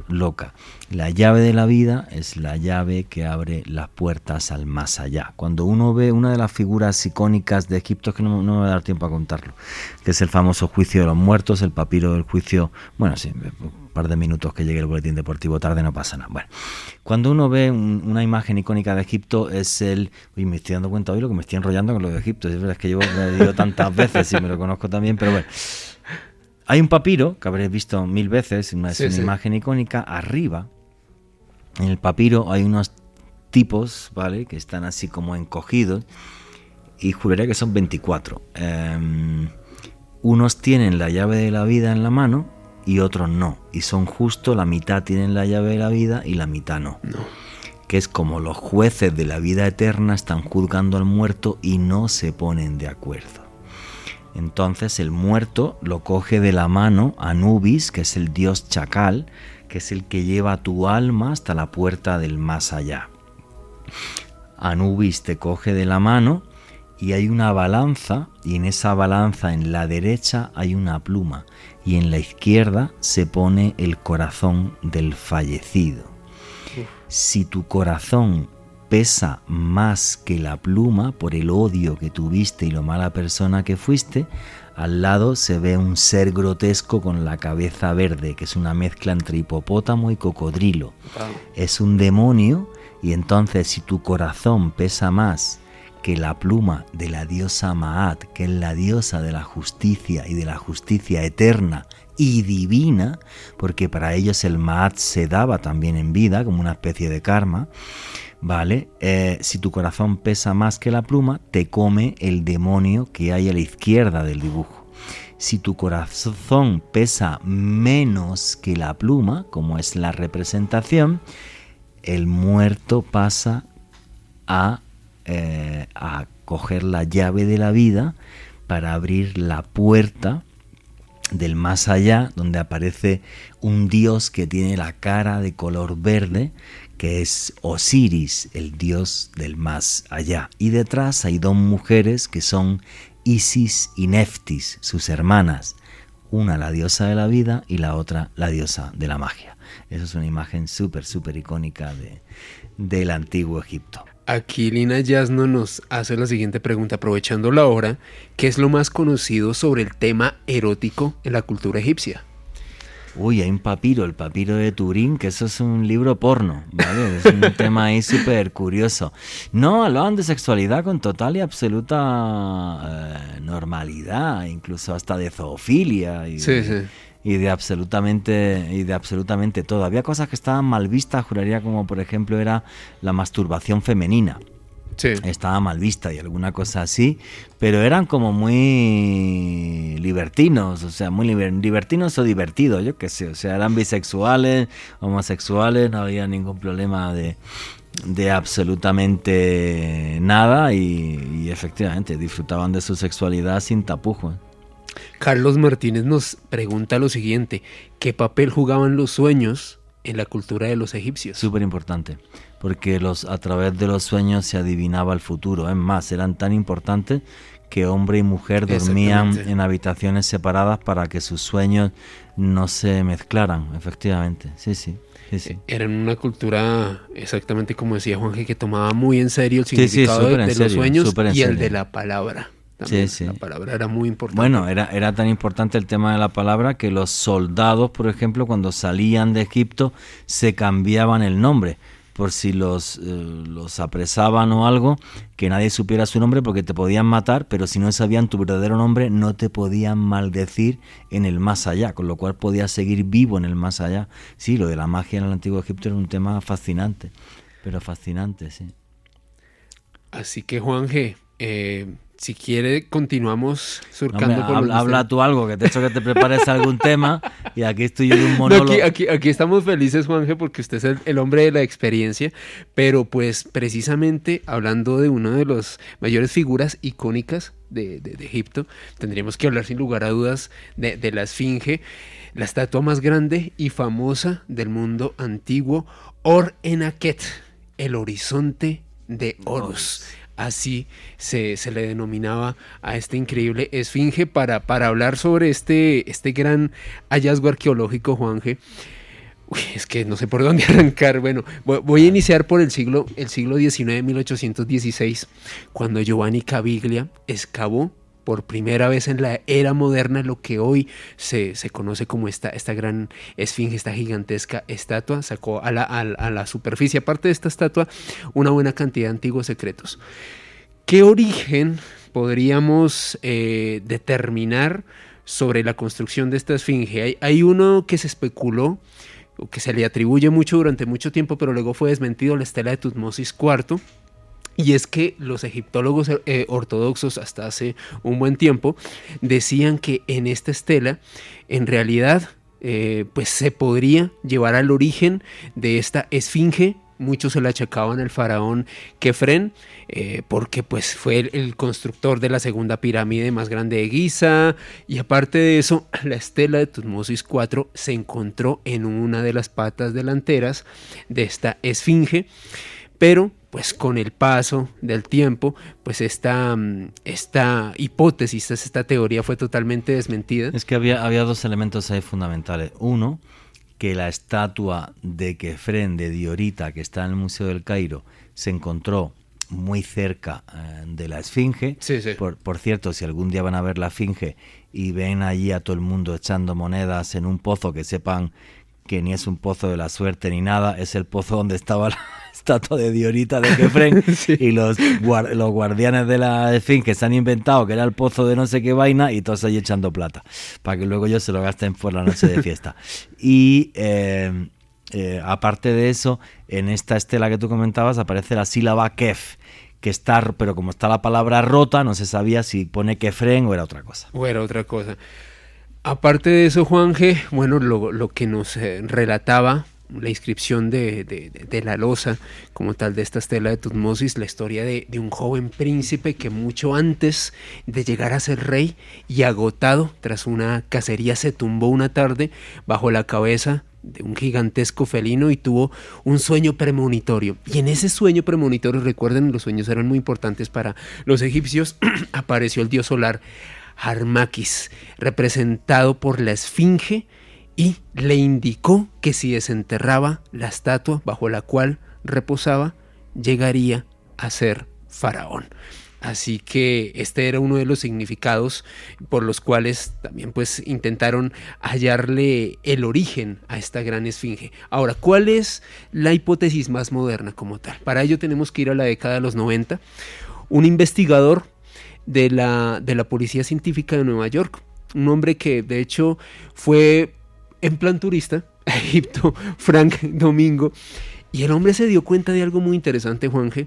C: loca. La llave de la vida es la llave que abre las puertas al más allá. Cuando uno ve una de las figuras icónicas de Egipto, que no me va a dar tiempo a contarlo, que es el famoso juicio de los muertos, el papiro del juicio, bueno, sí, un par de minutos que llegue el boletín deportivo tarde, no pasa nada. Bueno, cuando uno ve una imagen icónica de Egipto es el... Uy, me estoy dando cuenta hoy lo que me estoy enrollando con lo de Egipto. Es verdad, es que me digo tantas veces y me lo conozco también, pero bueno. Hay un papiro, que habréis visto 1000 veces, es una imagen icónica. Arriba, en el papiro hay unos tipos, ¿vale?, que están así como encogidos, y juraría que son 24. Unos tienen la llave de la vida en la mano y otros no, y son justo la mitad tienen la llave de la vida y la mitad no. Que es como los jueces de la vida eterna están juzgando al muerto y no se ponen de acuerdo. Entonces el muerto lo coge de la mano Anubis, que es el dios chacal, que es el que lleva tu alma hasta la puerta del más allá. Anubis te coge de la mano y hay una balanza, y en esa balanza en la derecha hay una pluma y en la izquierda se pone el corazón del fallecido. Si tu corazón pesa más que la pluma por el odio que tuviste y lo mala persona que fuiste, al lado se ve un ser grotesco con la cabeza verde, que es una mezcla entre hipopótamo y cocodrilo. Wow. Es un demonio, y entonces si tu corazón pesa más que la pluma de la diosa Maat, que es la diosa de la justicia y de la justicia eterna y divina, porque para ellos el Maat se daba también en vida como una especie de karma, ¿vale? Si tu corazón pesa más que la pluma, te come el demonio que hay a la izquierda del dibujo. Si tu corazón pesa menos que la pluma, como es la representación, el muerto pasa a coger la llave de la vida para abrir la puerta del más allá, donde aparece un dios que tiene la cara de color verde, que es Osiris, el dios del más allá. Y detrás hay dos mujeres que son Isis y Neftis, sus hermanas. Una la diosa de la vida y la otra la diosa de la magia. Esa es una imagen súper icónica del antiguo Egipto.
D: Aquí Lina Yasno nos hace la siguiente pregunta, aprovechando la hora. ¿Qué es lo más conocido sobre el tema erótico en la cultura egipcia?
C: Uy, hay un papiro, el papiro de Turín, que eso es un libro porno, ¿vale? Es un tema ahí súper curioso. No, hablaban de sexualidad con total y absoluta normalidad, incluso hasta de zoofilia y de absolutamente todo. Había cosas que estaban mal vistas, juraría, como por ejemplo era la masturbación femenina. Sí. Estaba mal vista y alguna cosa así, pero eran como muy libertinos, o sea, muy libertinos o divertidos, yo qué sé, o sea, eran bisexuales, homosexuales, no había ningún problema de absolutamente nada y efectivamente disfrutaban de su sexualidad sin tapujos.
D: Carlos Martínez nos pregunta lo siguiente: ¿qué papel jugaban los sueños en la cultura de los egipcios?
C: Súper importante, porque a través de los sueños se adivinaba el futuro. Es más, eran tan importantes que hombre y mujer dormían en habitaciones separadas para que sus sueños no se mezclaran, efectivamente. Sí.
D: Eran una cultura, exactamente como decía Juanje, que tomaba muy en serio el significado de los sueños y el de la palabra. También, la palabra era muy importante.
C: Bueno, era tan importante el tema de la palabra que los soldados, por ejemplo, cuando salían de Egipto, se cambiaban el nombre, por si los apresaban o algo, que nadie supiera su nombre porque te podían matar, pero si no sabían tu verdadero nombre no te podían maldecir en el más allá, con lo cual podías seguir vivo en el más allá. Sí, lo de la magia en el Antiguo Egipto era un tema fascinante, pero fascinante, sí.
D: Así que, Juanje, si quiere, continuamos surcando.
C: Hombre, por habla tú algo, que te he hecho que te prepares algún tema y aquí estoy yo de un monólogo.
D: No, aquí estamos felices, Juanje, porque usted es el hombre de la experiencia, pero pues precisamente hablando de una de las mayores figuras icónicas de Egipto, tendríamos que hablar sin lugar a dudas de la Esfinge, la estatua más grande y famosa del mundo antiguo, Or-Enakhet, el horizonte de Horus. Así se le denominaba a esta increíble esfinge para hablar sobre este gran hallazgo arqueológico, Juanje. Uy, es que no sé por dónde arrancar. Bueno, voy a iniciar por el siglo XIX, 1816, cuando Giovanni Caviglia excavó por primera vez en la era moderna lo que hoy se conoce como esta gran esfinge, esta gigantesca estatua. Sacó a la superficie, aparte de esta estatua, una buena cantidad de antiguos secretos. ¿Qué origen podríamos determinar sobre la construcción de esta esfinge? Hay uno que se especuló, o que se le atribuye mucho durante mucho tiempo, pero luego fue desmentido, la estela de Tutmosis IV. Y es que los egiptólogos ortodoxos hasta hace un buen tiempo decían que en esta estela en realidad pues se podría llevar al origen de esta esfinge. Muchos se la achacaban al faraón Kefren, porque pues fue el constructor de la segunda pirámide más grande de Giza, y aparte de eso, la estela de Tutmosis IV se encontró en una de las patas delanteras de esta esfinge, pero pues con el paso del tiempo, pues esta hipótesis, esta teoría fue totalmente desmentida.
C: Es que había dos elementos ahí fundamentales. Uno, que la estatua de Kefren, de Diorita, que está en el Museo del Cairo, se encontró muy cerca de la esfinge.
D: Sí, sí.
C: Por cierto, si algún día van a ver la esfinge y ven allí a todo el mundo echando monedas en un pozo, que sepan que ni es un pozo de la suerte ni nada, es el pozo donde estaba la estatua de Diorita de Kefren. Sí. Y los guardianes de la esfinge se han inventado que era el pozo de no sé qué vaina y todos ahí echando plata para que luego ellos se lo gasten por la noche de fiesta. Y aparte de eso, en esta estela que tú comentabas aparece la sílaba Kef, que está, pero como está la palabra rota, no se sabía si pone Kefren o era otra cosa.
D: Aparte de eso, Juanje, bueno, lo que nos relataba la inscripción de la losa como tal de esta estela de Tutmosis, la historia de un joven príncipe que mucho antes de llegar a ser rey y agotado tras una cacería se tumbó una tarde bajo la cabeza de un gigantesco felino y tuvo un sueño premonitorio. Y en ese sueño premonitorio, recuerden, los sueños eran muy importantes para los egipcios, apareció el dios solar Harmakis, representado por la esfinge, y le indicó que si desenterraba la estatua bajo la cual reposaba, llegaría a ser faraón. Así que este era uno de los significados por los cuales también pues intentaron hallarle el origen a esta gran esfinge. Ahora, ¿cuál es la hipótesis más moderna como tal? Para ello tenemos que ir a la década de los 90. Un investigador de la Policía Científica de Nueva York, un hombre que de hecho fue en plan turista a Egipto, Frank Domingo, y el hombre se dio cuenta de algo muy interesante, Juanje,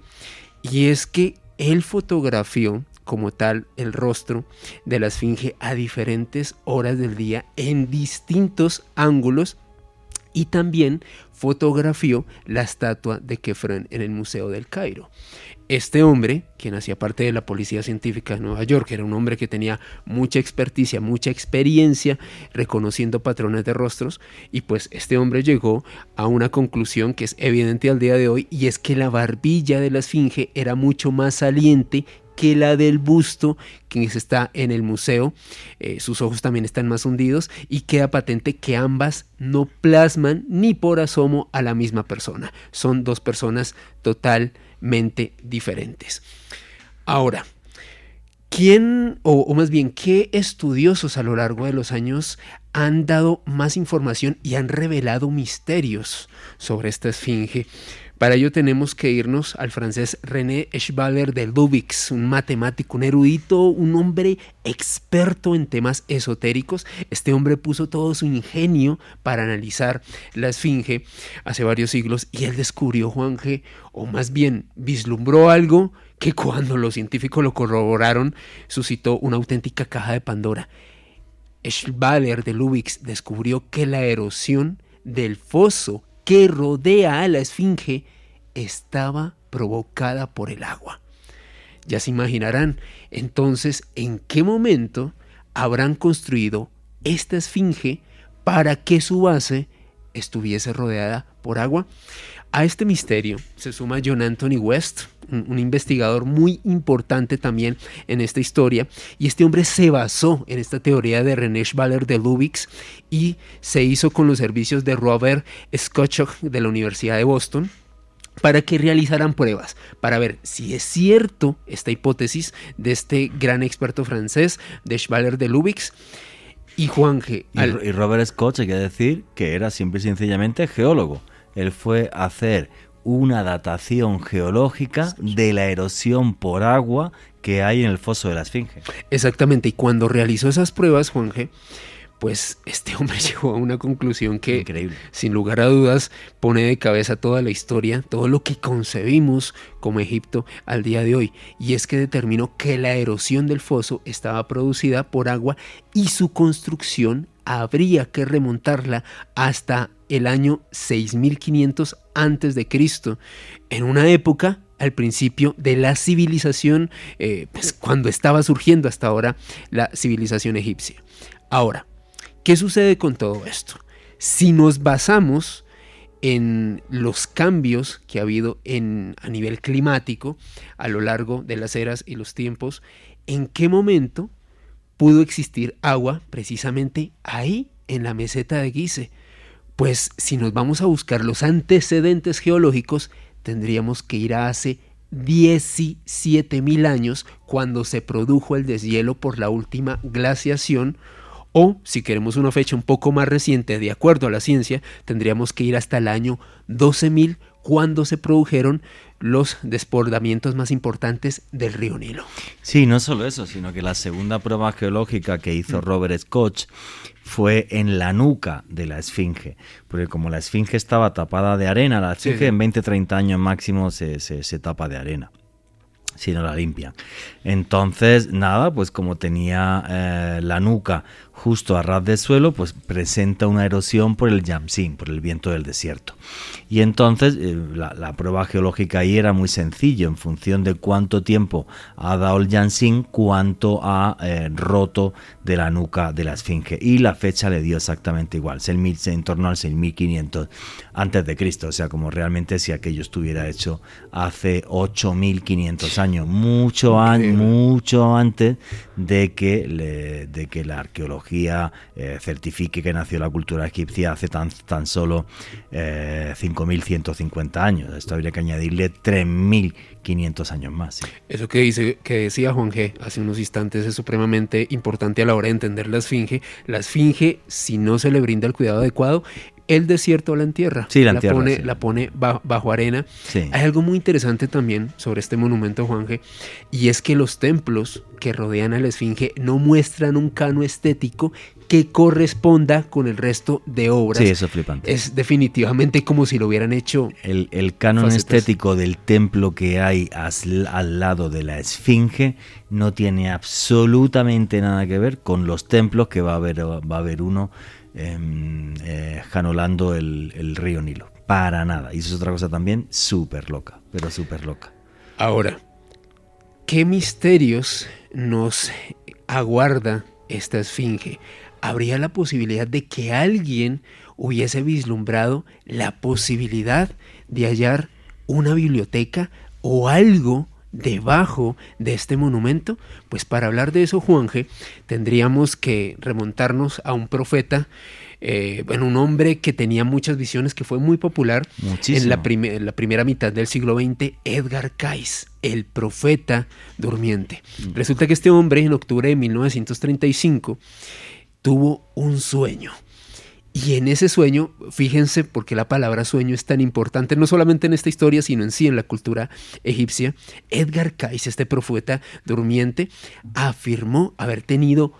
D: y es que él fotografió como tal el rostro de la esfinge a diferentes horas del día en distintos ángulos, y también fotografió la estatua de Kefren en el Museo del Cairo. Este hombre, quien hacía parte de la Policía Científica de Nueva York, era un hombre que tenía mucha experticia, mucha experiencia reconociendo patrones de rostros, y pues este hombre llegó a una conclusión que es evidente al día de hoy, y es que la barbilla de la esfinge era mucho más saliente que la del busto que está en el museo. Sus ojos también están más hundidos y queda patente que ambas no plasman ni por asomo a la misma persona. Son dos personas totalmente diferentes. Ahora, ¿quién, o más bien, qué estudiosos a lo largo de los años han dado más información y han revelado misterios sobre esta esfinge? Para ello tenemos que irnos al francés René Schwaller de Lubix, un matemático, un erudito, un hombre experto en temas esotéricos. Este hombre puso todo su ingenio para analizar la esfinge hace varios siglos y él descubrió, Juanje, o más bien vislumbró algo que cuando los científicos lo corroboraron suscitó una auténtica caja de Pandora. Schwaller de Lubix descubrió que la erosión del foso que rodea a la esfinge estaba provocada por el agua. Ya se imaginarán entonces en qué momento habrán construido esta esfinge para que su base estuviese rodeada por agua. A este misterio se suma John Anthony West, un investigador muy importante también en esta historia, y este hombre se basó en esta teoría de René Schwaller de Lubix y se hizo con los servicios de Robert Schochock de la Universidad de Boston para que realizaran pruebas, para ver si es cierto esta hipótesis de este gran experto francés de Schwaller de Lubix. Y Juanje...
C: Y Robert Schoch, hay que decir que era simple y sencillamente geólogo. Él fue a hacer una datación geológica de la erosión por agua que hay en el foso de la Esfinge.
D: Exactamente, y cuando realizó esas pruebas, Juanje, pues este hombre llegó a una conclusión que, increíble, sin lugar a dudas, pone de cabeza toda la historia, todo lo que concebimos como Egipto al día de hoy. Y es que determinó que la erosión del foso estaba producida por agua y su construcción habría que remontarla hasta el año 6500 a.C., en una época al principio de la civilización, pues cuando estaba surgiendo hasta ahora la civilización egipcia. Ahora, ¿qué sucede con todo esto? Si nos basamos en los cambios que ha habido a nivel climático a lo largo de las eras y los tiempos, ¿en qué momento pudo existir agua precisamente ahí en la meseta de Gizeh? Pues si nos vamos a buscar los antecedentes geológicos, tendríamos que ir a hace 17.000 años, cuando se produjo el deshielo por la última glaciación. O, si queremos una fecha un poco más reciente, de acuerdo a la ciencia, tendríamos que ir hasta el año 12.000, cuando se produjeron los desbordamientos más importantes del río Nilo.
C: Sí, no solo eso, sino que la segunda prueba geológica que hizo Robert Schoch fue en la nuca de la esfinge, porque como la esfinge estaba tapada de arena, la esfinge en 20-30 años máximo se tapa de arena, si no la limpian. Entonces, nada, pues como tenía la nuca justo a ras del suelo, pues presenta una erosión por el Yamsin, por el viento del desierto. Y entonces la prueba geológica ahí era muy sencillo, en función de cuánto tiempo ha dado el Yamsin, cuánto ha roto de la nuca de la esfinge. Y la fecha le dio exactamente igual, en torno al 6500 a.C., o sea, como realmente si aquello estuviera hecho hace 8500 años, mucho antes de que la arqueología certifique que nació la cultura egipcia hace tan solo 5.150 años. Esto habría que añadirle 3.500 años más. ¿Sí?
D: Eso que decía Juan G. hace unos instantes es supremamente importante a la hora de entender la esfinge. La esfinge, si no se le brinda el cuidado adecuado, el desierto la entierra,
C: sí, la
D: pone bajo arena.
C: Sí.
D: Hay algo muy interesante también sobre este monumento, Juan G., y es que los templos que rodean a la esfinge no muestran un canon estético que corresponda con el resto de obras.
C: Sí, eso es flipante.
D: Es definitivamente como si lo hubieran hecho.
C: El canon estético del templo que hay al lado de la esfinge no tiene absolutamente nada que ver con los templos que va a haber uno janolando el río Nilo. Para nada. Y eso es otra cosa también súper loca, pero súper loca.
D: Ahora, ¿qué misterios nos aguarda esta esfinge? ¿Habría la posibilidad de que alguien hubiese vislumbrado la posibilidad de hallar una biblioteca o algo debajo de este monumento? Pues para hablar de eso, Juanje, tendríamos que remontarnos a un profeta, un hombre que tenía muchas visiones, que fue muy popular en la primera mitad del siglo XX, Edgar Cayce, el profeta durmiente. Resulta que este hombre, en octubre de 1935, tuvo un sueño Y en ese sueño, fíjense por qué la palabra sueño es tan importante, no solamente en esta historia, sino en sí en la cultura egipcia. Edgar Cayce, este profeta durmiente, afirmó haber tenido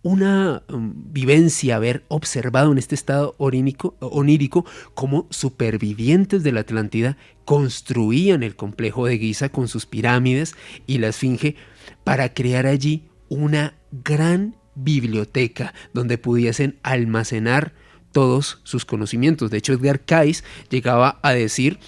D: una vivencia, haber observado en este estado onírico cómo supervivientes de la Atlántida construían el complejo de Giza con sus pirámides y la Esfinge para crear allí una gran biblioteca donde pudiesen almacenar todos sus conocimientos. De hecho, Edgar Cayce llegaba a decir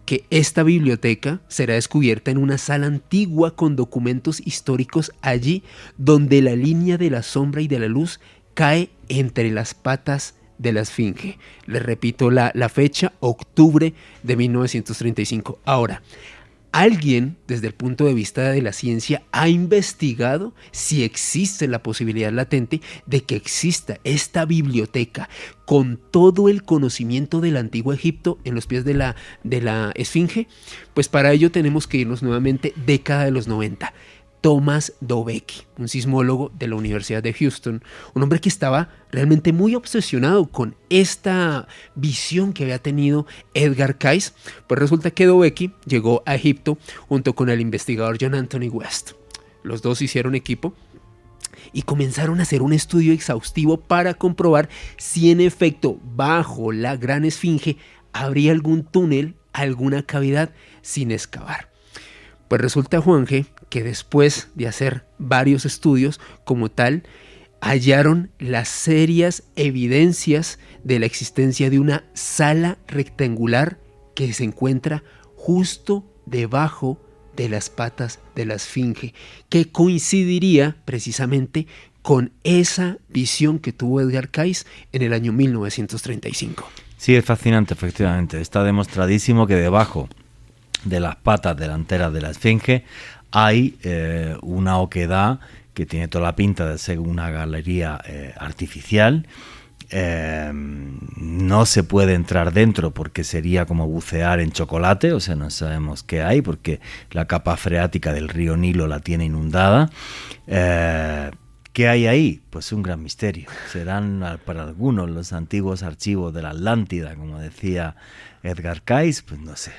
D: que esta biblioteca será descubierta en una sala antigua con documentos históricos allí donde la línea de la sombra y de la luz cae entre las patas de la Esfinge. Les repito la fecha, octubre de 1935. Ahora, alguien, desde el punto de vista de la ciencia, ha investigado si existe la posibilidad latente de que exista esta biblioteca con todo el conocimiento del antiguo Egipto en los pies de la Esfinge. Pues para ello tenemos que irnos nuevamente década de los 90. Thomas Dobzhaky, un sismólogo de la Universidad de Houston, un hombre que estaba realmente muy obsesionado con esta visión que había tenido Edgar Cayce. Pues resulta que Dobzhaky llegó a Egipto junto con el investigador John Anthony West. Los dos hicieron equipo y comenzaron a hacer un estudio exhaustivo para comprobar si en efecto bajo la Gran Esfinge habría algún túnel, alguna cavidad sin excavar. Pues resulta, Juanje, que después de hacer varios estudios como tal, hallaron las serias evidencias de la existencia de una sala rectangular que se encuentra justo debajo de las patas de la Esfinge, que coincidiría precisamente con esa visión que tuvo Edgar Cayce en el año 1935.
C: Sí, es fascinante, efectivamente. Está demostradísimo que debajo de las patas delanteras de la Esfinge hay una oquedad que tiene toda la pinta de ser una galería artificial. No se puede entrar dentro porque sería como bucear en chocolate, o sea, no sabemos qué hay porque la capa freática del río Nilo la tiene inundada. ¿Qué hay ahí? Pues un gran misterio. Serán para algunos los antiguos archivos de la Atlántida, como decía Edgar Cayce, pues no sé.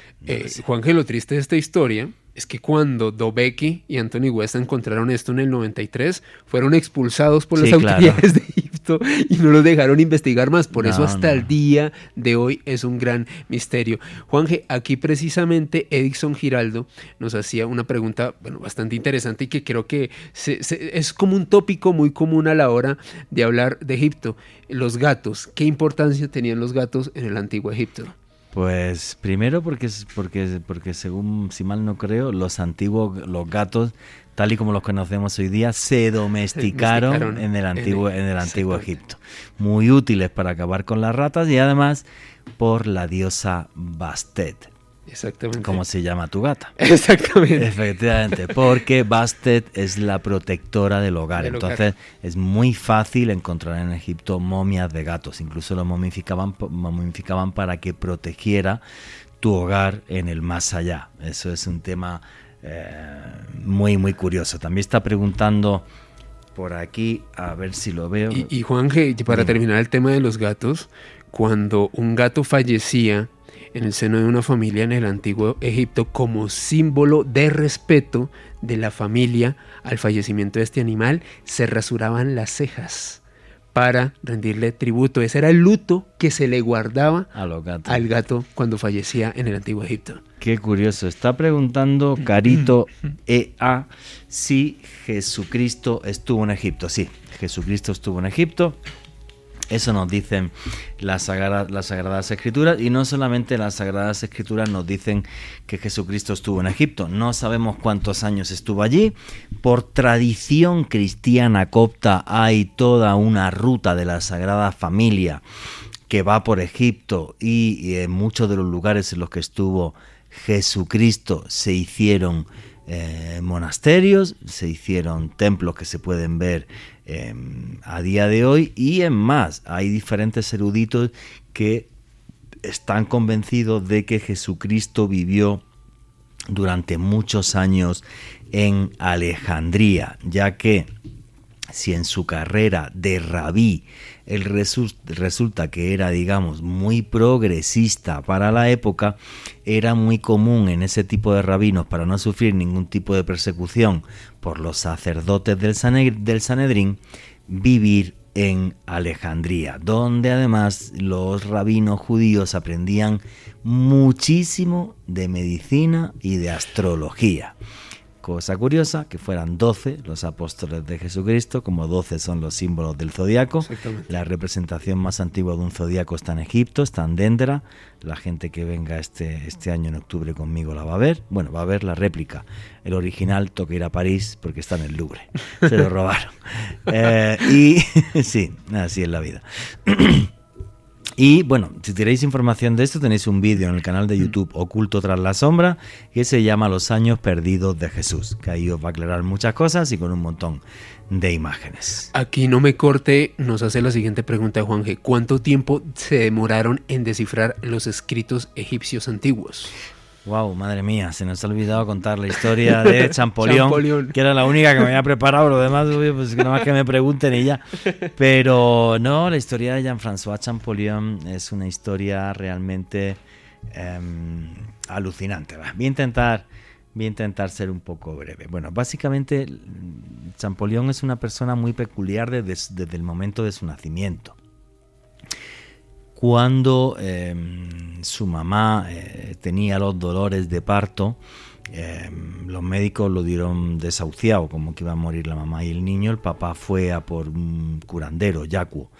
D: Juanje, lo triste de esta historia es que cuando Dobzhaky y Anthony West encontraron esto en el 93, fueron expulsados por las autoridades de Egipto y no los dejaron investigar más. Por eso hasta el día de hoy es un gran misterio. Juanje, aquí precisamente Edison Giraldo nos hacía una pregunta bastante interesante y que creo que es como un tópico muy común a la hora de hablar de Egipto. Los gatos, ¿qué importancia tenían los gatos en el antiguo Egipto?
C: Pues primero porque según, si mal no creo, los gatos, tal y como los conocemos hoy día, se domesticaron en el antiguo Egipto. Muy útiles para acabar con las ratas y además por la diosa Bastet.
D: Exactamente.
C: ¿Cómo se llama tu gata?
D: Exactamente.
C: Efectivamente, porque Bastet es la protectora del hogar. Entonces es muy fácil encontrar en Egipto momias de gatos. Incluso lo momificaban para que protegiera tu hogar en el más allá. Eso es un tema muy, muy curioso. También está preguntando por aquí, a ver si lo veo.
D: Y Juanje, para terminar el tema de los gatos, cuando un gato fallecía en el seno de una familia en el antiguo Egipto, como símbolo de respeto de la familia al fallecimiento de este animal, se rasuraban las cejas para rendirle tributo. Ese era el luto que se le guardaba al gato cuando fallecía en el antiguo Egipto.
C: Qué curioso. Está preguntando Carito EA si Jesucristo estuvo en Egipto. Sí, Jesucristo estuvo en Egipto. Eso nos dicen las Sagradas Escrituras, y no solamente las Sagradas Escrituras nos dicen que Jesucristo estuvo en Egipto. No sabemos cuántos años estuvo allí. Por tradición cristiana copta hay toda una ruta de la Sagrada Familia que va por Egipto, y en muchos de los lugares en los que estuvo Jesucristo se hicieron monasterios, se hicieron templos que se pueden ver a día de hoy, y en más, hay diferentes eruditos que están convencidos de que Jesucristo vivió durante muchos años en Alejandría, ya que si en su carrera de rabí él resulta que era, digamos, muy progresista para la época, era muy común en ese tipo de rabinos, para no sufrir ningún tipo de persecución por los sacerdotes del Sanedrín, vivir en Alejandría, donde además los rabinos judíos aprendían muchísimo de medicina y de astrología. Cosa curiosa, que fueran 12 los apóstoles de Jesucristo, como 12 son los símbolos del zodiaco. La representación más antigua de un zodiaco está en Egipto, está en Dendera. La gente que venga este año en octubre conmigo la va a ver. Bueno, va a ver la réplica. El original toca ir a París porque está en el Louvre. Se lo robaron. Y sí, así es la vida. Y bueno, si queréis información de esto, tenéis un vídeo en el canal de YouTube Oculto tras la sombra, que se llama Los años perdidos de Jesús, que ahí os va a aclarar muchas cosas y con un montón de imágenes.
D: Aquí no me corte, nos hace la siguiente pregunta de Juan G. ¿Cuánto tiempo se demoraron en descifrar los escritos egipcios antiguos?
C: Wow, madre mía, se nos ha olvidado contar la historia de Champollion, que era la única que me había preparado, lo demás, pues que nada más que me pregunten y ya. Pero no, la historia de Jean-François Champollion es una historia realmente alucinante. Voy a intentar ser un poco breve. Bueno, básicamente Champollion es una persona muy peculiar desde el momento de su nacimiento. Cuando su mamá tenía los dolores de parto, los médicos lo dieron desahuciado, como que iba a morir la mamá y el niño. El papá fue a por un curandero, yacuo,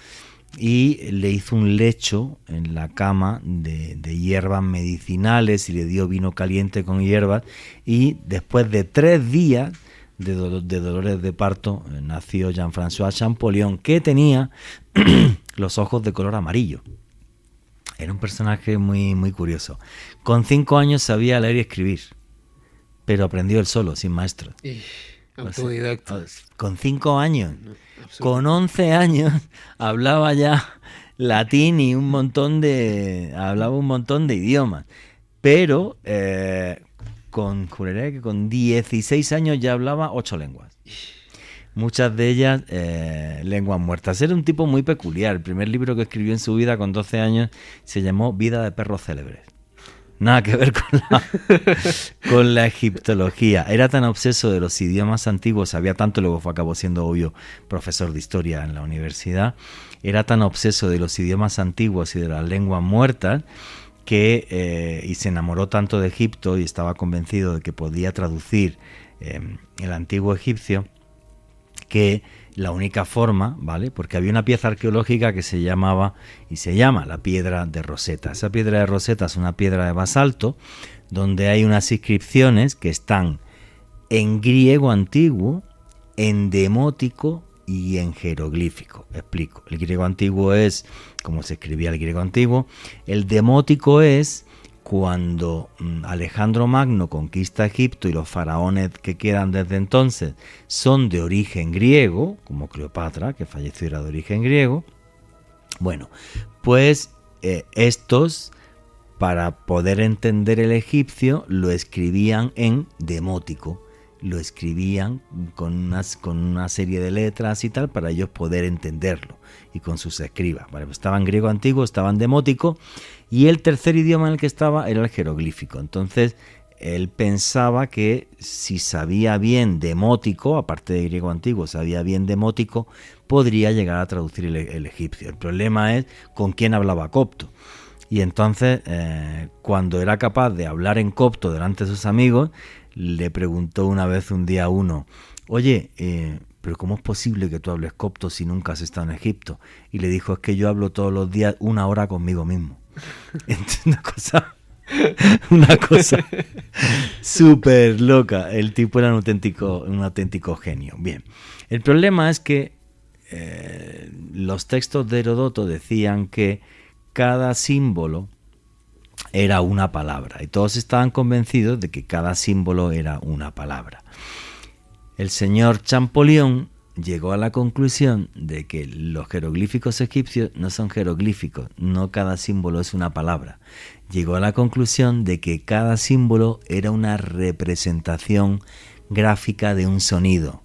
C: y le hizo un lecho en la cama de hierbas medicinales y le dio vino caliente con hierbas, y después de 3 días de dolores de parto nació Jean-François Champollion, que tenía los ojos de color amarillo. Era un personaje muy, muy curioso. Con 5 años sabía leer y escribir, pero aprendió él solo, sin maestro.
D: Autodidacta.
C: O sea, con 5 años. No, con 11 años hablaba ya latín y hablaba un montón de idiomas. Pero juraría que con 16 años ya hablaba 8 lenguas. Muchas de ellas lenguas muertas. Era un tipo muy peculiar. El primer libro que escribió en su vida con 12 años se llamó Vida de perros célebres. Nada que ver con la egiptología. Era tan obseso de los idiomas antiguos, sabía tanto, luego acabó siendo, obvio, profesor de historia en la universidad. Era tan obseso de los idiomas antiguos y de las lenguas muertas y se enamoró tanto de Egipto y estaba convencido de que podía traducir el antiguo egipcio, que la única forma, ¿vale? Porque había una pieza arqueológica que se llamaba y se llama la piedra de Rosetta. Esa piedra de Rosetta es una piedra de basalto donde hay unas inscripciones que están en griego antiguo, en demótico y en jeroglífico. Explico. El griego antiguo es como se escribía el griego antiguo. El demótico es cuando Alejandro Magno conquista Egipto y los faraones que quedan desde entonces son de origen griego, como Cleopatra, que falleció, era de origen griego. Bueno, pues estos, para poder entender el egipcio, lo escribían en demótico. Lo escribían con una serie de letras y tal, para ellos poder entenderlo, y con sus escribas. Vale, pues estaba en griego antiguo, estaba en demótico, y el tercer idioma en el que estaba era el jeroglífico. Entonces él pensaba que si sabía bien demótico, aparte de griego antiguo, sabía bien demótico, podría llegar a traducir el egipcio. El problema es con quién hablaba copto. Y entonces, cuando era capaz de hablar en copto delante de sus amigos, le preguntó una vez un día a uno: oye, pero ¿cómo es posible que tú hables copto si nunca has estado en Egipto? Y le dijo: es que yo hablo todos los días 1 hora conmigo mismo. Entonces, una cosa súper loca. El tipo era un auténtico genio. Bien, el problema es que los textos de Heródoto decían que cada símbolo era una palabra, y todos estaban convencidos de que cada símbolo era una palabra. El señor Champollion llegó a la conclusión de que los jeroglíficos egipcios no son jeroglíficos, no cada símbolo es una palabra. Llegó a la conclusión de que cada símbolo era una representación gráfica de un sonido.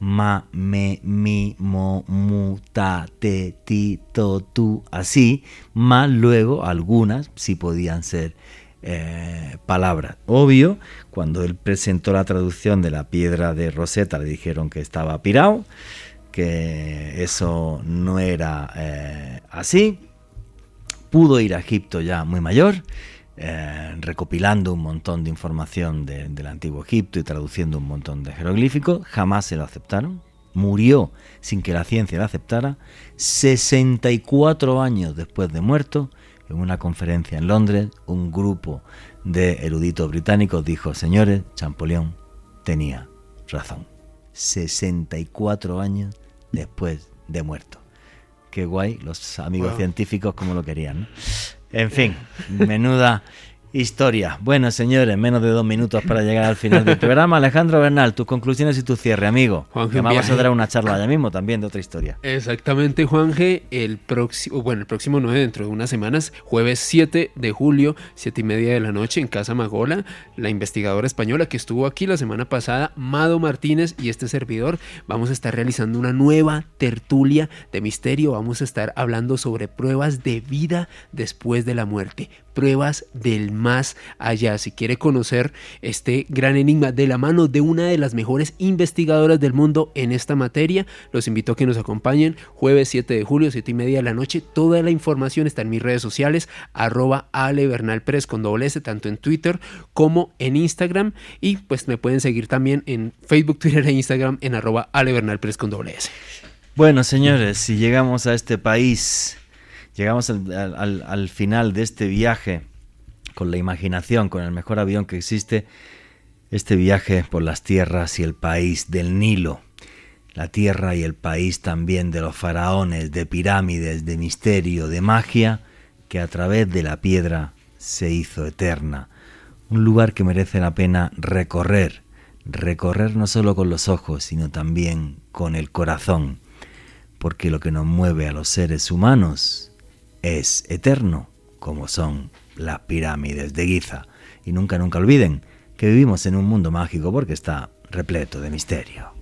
C: ma, me, mi, mo, mu, ta, te, ti, to, tu, así, más luego algunas sí podían ser palabras. Obvio, cuando él presentó la traducción de la piedra de Rosetta le dijeron que estaba pirado, que eso no era así. Pudo ir a Egipto ya muy mayor, recopilando un montón de información del antiguo Egipto y traduciendo un montón de jeroglíficos. Jamás se lo aceptaron. Murió sin que la ciencia lo aceptara. 64 años después de muerto, en una conferencia en Londres, un grupo de eruditos británicos dijo: señores, Champollion tenía razón. 64 años después de muerto. Qué guay, los amigos científicos como lo querían, ¿no? En fin, menuda historia. Bueno, señores, menos de 2 minutos para llegar al final del programa. Alejandro Bernal, tus conclusiones y tu cierre, amigo.
D: Juanje,
C: que vamos a dar una charla ya mismo también de otra historia.
D: Exactamente, Juanje. El próximo 9, dentro de unas semanas, jueves 7 de julio, 7:30 de la noche, en Casa Magola, la investigadora española que estuvo aquí la semana pasada, Mado Martínez, y este servidor, vamos a estar realizando una nueva tertulia de misterio. Vamos a estar hablando sobre pruebas de vida después de la muerte, pruebas del más allá. Si quiere conocer este gran enigma de la mano de una de las mejores investigadoras del mundo en esta materia, los invito a que nos acompañen jueves 7 de julio, 7:30 de la noche. Toda la información está en mis redes sociales, @alebernalpress con doble S, tanto en Twitter como en Instagram, y pues me pueden seguir también en Facebook, Twitter e Instagram en @alebernalpress con doble S.
C: Bueno, señores, si llegamos a este país, llegamos al final de este viaje con la imaginación, con el mejor avión que existe, este viaje por las tierras y el país del Nilo, la tierra y el país también de los faraones, de pirámides, de misterio, de magia, que a través de la piedra se hizo eterna. Un lugar que merece la pena recorrer no solo con los ojos, sino también con el corazón, porque lo que nos mueve a los seres humanos es eterno, como son las pirámides de Giza. Y nunca olviden que vivimos en un mundo mágico porque está repleto de misterio.